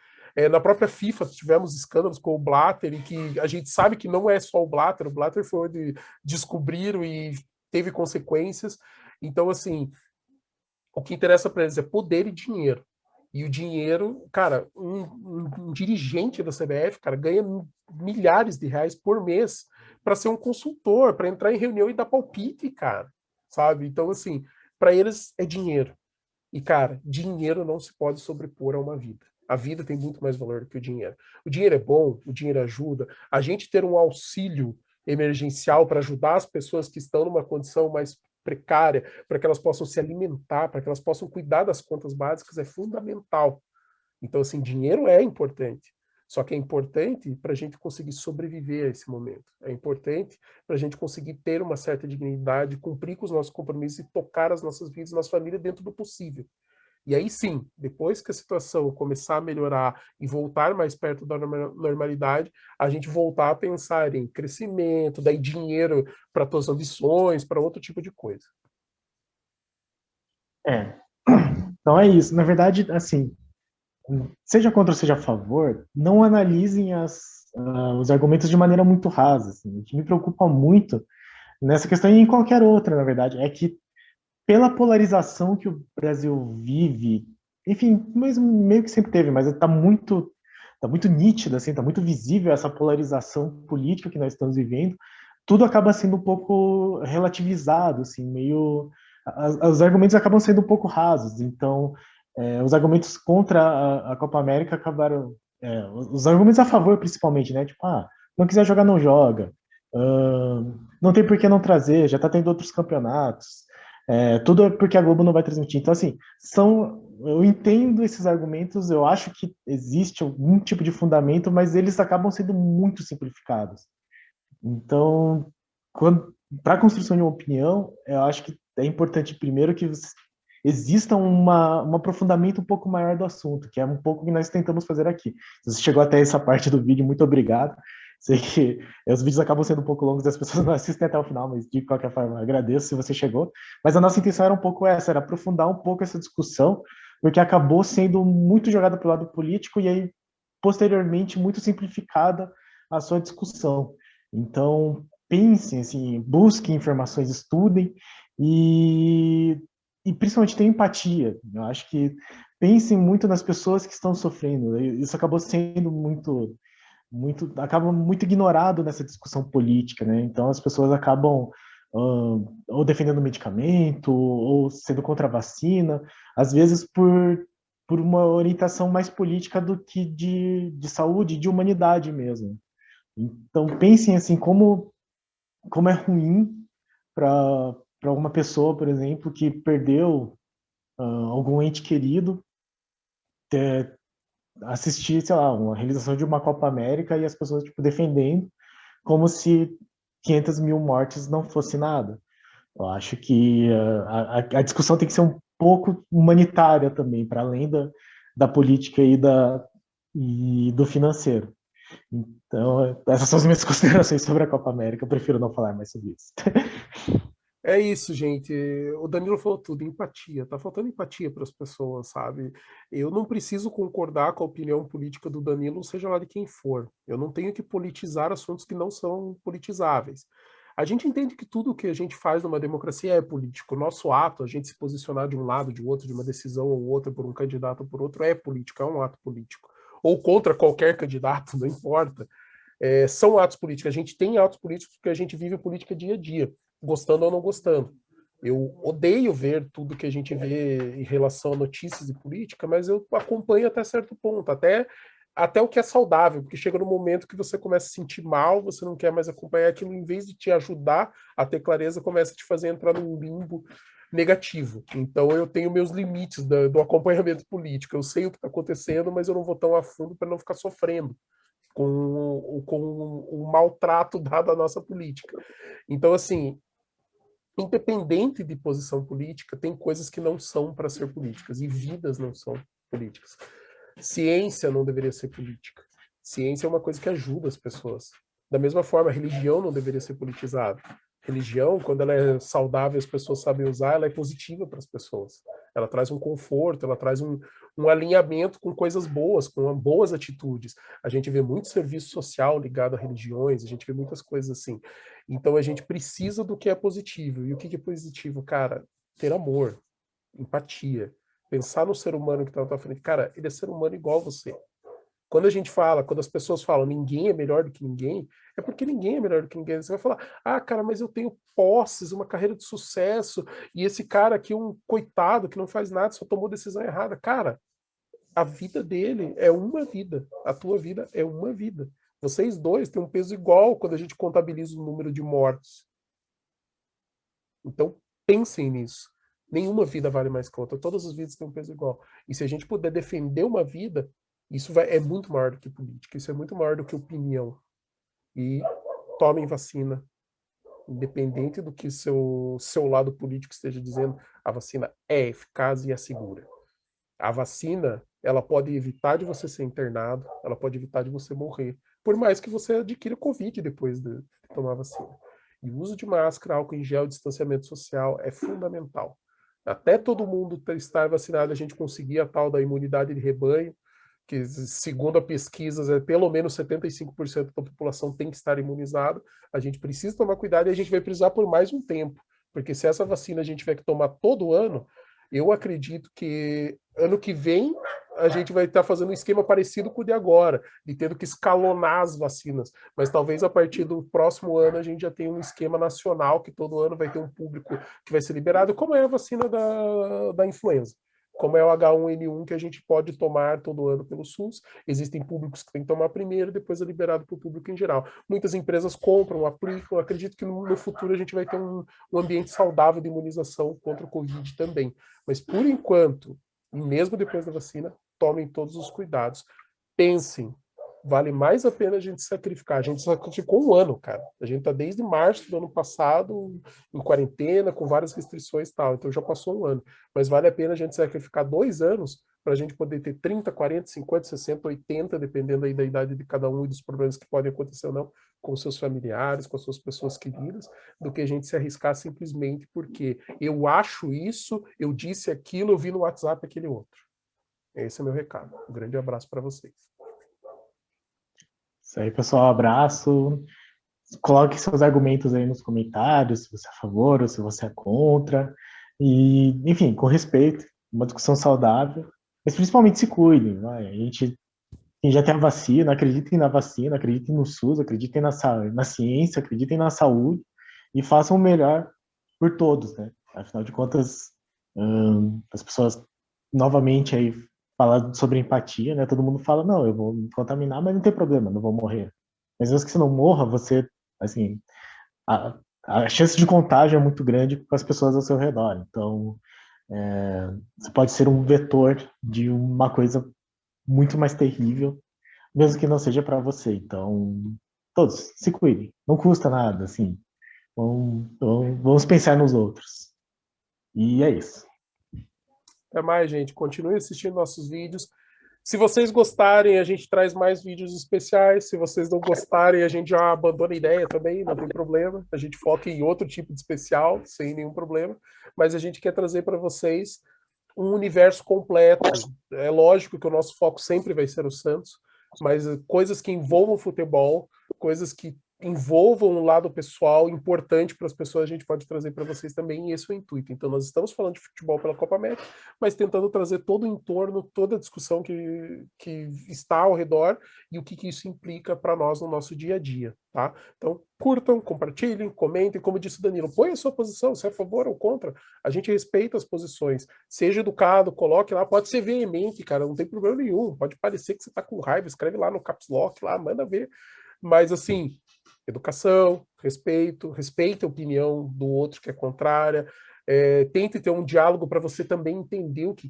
Na própria FIFA tivemos escândalos com o Blatter, em que a gente sabe que não é só o Blatter foi onde descobriram e teve consequências. Então, assim, o que interessa para eles é poder e dinheiro. E o dinheiro, cara, um dirigente da CBF, cara, ganha milhares de reais por mês para ser um consultor, para entrar em reunião e dar palpite, cara, sabe? Então, assim, para eles é dinheiro. E, cara, dinheiro não se pode sobrepor a uma vida. A vida tem muito mais valor do que o dinheiro. O dinheiro é bom, o dinheiro ajuda. A gente ter um auxílio emergencial para ajudar as pessoas que estão numa condição mais precária, para que elas possam se alimentar, para que elas possam cuidar das contas básicas, é fundamental. Então, assim, dinheiro é importante. Só que é importante para a gente conseguir sobreviver a esse momento. É importante para a gente conseguir ter uma certa dignidade, cumprir com os nossos compromissos e tocar as nossas vidas, nossa família dentro do possível. E aí sim, depois que a situação começar a melhorar e voltar mais perto da normalidade, a gente voltar a pensar em crescimento, daí dinheiro para tuas ambições, para outro tipo de coisa. Então é isso. Na verdade, assim, seja contra ou seja a favor, não analisem os argumentos de maneira muito rasa. Assim. O que me preocupa muito nessa questão e em qualquer outra, na verdade, é que pela polarização que o Brasil vive, enfim, mas meio que sempre teve, mas tá muito nítido, assim, tá muito visível essa polarização política que nós estamos vivendo, tudo acaba sendo um pouco relativizado, assim, meio... Os argumentos acabam sendo um pouco rasos, então os argumentos contra a Copa América acabaram... os argumentos a favor, principalmente, né? Tipo, não quiser jogar, não joga. Não tem por que não trazer, já tá tendo outros campeonatos. Tudo é porque a Globo não vai transmitir. Então, assim, eu entendo esses argumentos, eu acho que existe algum tipo de fundamento, mas eles acabam sendo muito simplificados. Então, para a construção de uma opinião, eu acho que é importante, primeiro, que exista um aprofundamento um pouco maior do assunto, que é um pouco o que nós tentamos fazer aqui. Se você chegou até essa parte do vídeo, muito obrigado. Sei que os vídeos acabam sendo um pouco longos, as pessoas não assistem até o final, mas de qualquer forma, agradeço se você chegou. Mas a nossa intenção era um pouco essa, era aprofundar um pouco essa discussão porque acabou sendo muito jogada para o lado político e aí, posteriormente, muito simplificada a sua discussão. Então, pensem, assim, busquem informações, estudem e principalmente tenham empatia. Eu acho que pensem muito nas pessoas que estão sofrendo. Isso acabou sendo acaba muito ignorado nessa discussão política, né? Então as pessoas acabam ou defendendo medicamento ou sendo contra a vacina, às vezes por uma orientação mais política do que de saúde, de humanidade mesmo. Então pensem assim como é ruim para uma pessoa, por exemplo, que perdeu algum ente querido assistir, sei lá, uma realização de uma Copa América e as pessoas tipo defendendo como se 500 mil mortes não fosse nada. Eu acho que a discussão tem que ser um pouco humanitária também, para além da política e do financeiro. Então, essas são as minhas considerações sobre a Copa América. Eu prefiro não falar mais sobre isso. É isso, gente. O Danilo falou tudo, empatia. Tá faltando empatia para as pessoas, sabe? Eu não preciso concordar com a opinião política do Danilo, seja lá de quem for. Eu não tenho que politizar assuntos que não são politizáveis. A gente entende que tudo que a gente faz numa democracia é político. O nosso ato, a gente se posicionar de um lado, de outro, de uma decisão ou outra, por um candidato ou por outro, é político, é um ato político. Ou contra qualquer candidato, não importa. São atos políticos. A gente tem atos políticos porque a gente vive política dia a dia, gostando ou não gostando. Eu odeio ver tudo que a gente vê em relação a notícias de política, mas eu acompanho até certo ponto, até o que é saudável, porque chega no momento que você começa a se sentir mal, você não quer mais acompanhar aquilo, em vez de te ajudar a ter clareza, começa a te fazer entrar num limbo negativo. Então eu tenho meus limites do acompanhamento político. Eu sei o que está acontecendo, mas eu não vou tão a fundo para não ficar sofrendo com o maltrato dado à nossa política. Então, assim, independente de posição política, tem coisas que não são para ser políticas, e vidas não são políticas. Ciência não deveria ser política. Ciência é uma coisa que ajuda as pessoas. Da mesma forma, a religião não deveria ser politizada. Religião, quando ela é saudável, as pessoas sabem usar, ela é positiva para as pessoas. Ela traz um conforto, ela traz um alinhamento com coisas boas, com boas atitudes. A gente vê muito serviço social ligado a religiões, a gente vê muitas coisas assim. Então a gente precisa do que é positivo. E o que é positivo? Cara, ter amor, empatia, pensar no ser humano que está na tua frente. Cara, ele é ser humano igual a você. Quando as pessoas falam ninguém é melhor do que ninguém, é porque ninguém é melhor do que ninguém. Você vai falar, cara, mas eu tenho posses, uma carreira de sucesso, e esse cara aqui, um coitado que não faz nada, só tomou decisão errada. Cara, a vida dele é uma vida, a tua vida é uma vida. Vocês dois têm um peso igual quando a gente contabiliza o número de mortos. Então, pensem nisso. Nenhuma vida vale mais que a outra. Todas as vidas têm um peso igual. E se a gente puder defender uma vida, é muito maior do que política. Isso é muito maior do que opinião. E tomem vacina. Independente do que seu lado político esteja dizendo, a vacina é eficaz e é segura. A vacina, ela pode evitar de você ser internado, ela pode evitar de você morrer, por mais que você adquira Covid depois de tomar a vacina. E o uso de máscara, álcool em gel, distanciamento social é fundamental. Até todo mundo estar vacinado, a gente conseguir a tal da imunidade de rebanho, que segundo a pesquisas, pelo menos 75% da população tem que estar imunizado. A gente precisa tomar cuidado e a gente vai precisar por mais um tempo, porque se essa vacina a gente tiver que tomar todo ano, eu acredito que ano que vem a gente vai estar fazendo um esquema parecido com o de agora, de tendo que escalonar as vacinas. Mas talvez a partir do próximo ano a gente já tenha um esquema nacional, que todo ano vai ter um público que vai ser liberado, como é a vacina da influenza. Como é o H1N1 que a gente pode tomar todo ano pelo SUS. Existem públicos que têm que tomar primeiro, depois é liberado para o público em geral. Muitas empresas compram, aplicam. Acredito que no futuro a gente vai ter um ambiente saudável de imunização contra o Covid também. Mas por enquanto, e mesmo depois da vacina, tomem todos os cuidados. Pensem, vale mais a pena a gente sacrificar. A gente sacrificou um ano, cara. A gente está desde março do ano passado em quarentena, com várias restrições e tal. Então já passou um ano. Mas vale a pena a gente sacrificar 2 anos para a gente poder ter 30, 40, 50, 60, 80, dependendo aí da idade de cada um e dos problemas que podem acontecer ou não, com seus familiares, com as suas pessoas queridas, do que a gente se arriscar simplesmente porque eu acho isso, eu disse aquilo, eu vi no WhatsApp aquele outro. Esse é meu recado. Um grande abraço para vocês. Isso aí, pessoal. Abraço. Coloque seus argumentos aí nos comentários, se você é a favor ou se você é contra. E, enfim, com respeito, uma discussão saudável. Mas principalmente se cuidem, vai. A gente quem já tem a vacina, acreditem na vacina, acreditem no SUS, acreditem na ciência, acreditem na saúde e façam o melhor por todos, né? Afinal de contas, as pessoas novamente aí falam sobre empatia, né? Todo mundo fala, não, eu vou me contaminar, mas não tem problema, não vou morrer. Mas mesmo que você não morra, você, assim, a, a chance de contágio é muito grande com as pessoas ao seu redor. Então, você pode ser um vetor de uma coisa muito mais terrível, mesmo que não seja para você. Então, todos se cuidem. Não custa nada, assim. Vamos pensar nos outros. E é isso. Até mais, gente. Continue assistindo nossos vídeos. Se vocês gostarem, a gente traz mais vídeos especiais. Se vocês não gostarem, a gente já abandona a ideia também, não tem problema. A gente foca em outro tipo de especial, sem nenhum problema. Mas a gente quer trazer para vocês um universo completo. É lógico que o nosso foco sempre vai ser o Santos, mas coisas que envolvam futebol, coisas que envolvam um lado pessoal importante para as pessoas, a gente pode trazer para vocês também, e esse é o intuito. Então, nós estamos falando de futebol pela Copa América, mas tentando trazer todo o entorno, toda a discussão que está ao redor e o que isso implica para nós no nosso dia a dia, tá? Então, curtam, compartilhem, comentem, como disse o Danilo, põe a sua posição, se é a favor ou contra, a gente respeita as posições, seja educado, coloque lá, pode ser veemente, cara, não tem problema nenhum, pode parecer que você tá com raiva, escreve lá no caps lock, lá, manda ver, mas assim, educação, respeito, respeite a opinião do outro que é contrária, tente ter um diálogo para você também entender o que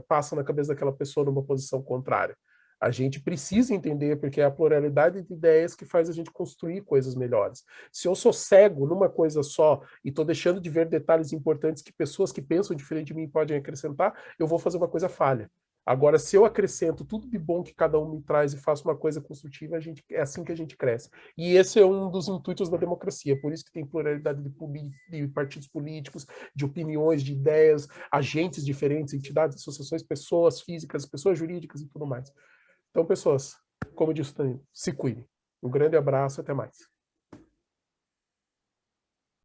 passa na cabeça daquela pessoa numa posição contrária. A gente precisa entender, porque é a pluralidade de ideias que faz a gente construir coisas melhores. Se eu sou cego numa coisa só e estou deixando de ver detalhes importantes que pessoas que pensam diferente de mim podem acrescentar, eu vou fazer uma coisa falha. Agora, se eu acrescento tudo de bom que cada um me traz e faço uma coisa construtiva, é assim que a gente cresce. E esse é um dos intuitos da democracia, por isso que tem pluralidade de partidos políticos, de opiniões, de ideias, agentes diferentes, entidades, associações, pessoas físicas, pessoas jurídicas e tudo mais. Então, pessoas, como disse o Danilo, se cuidem. Um grande abraço e até mais.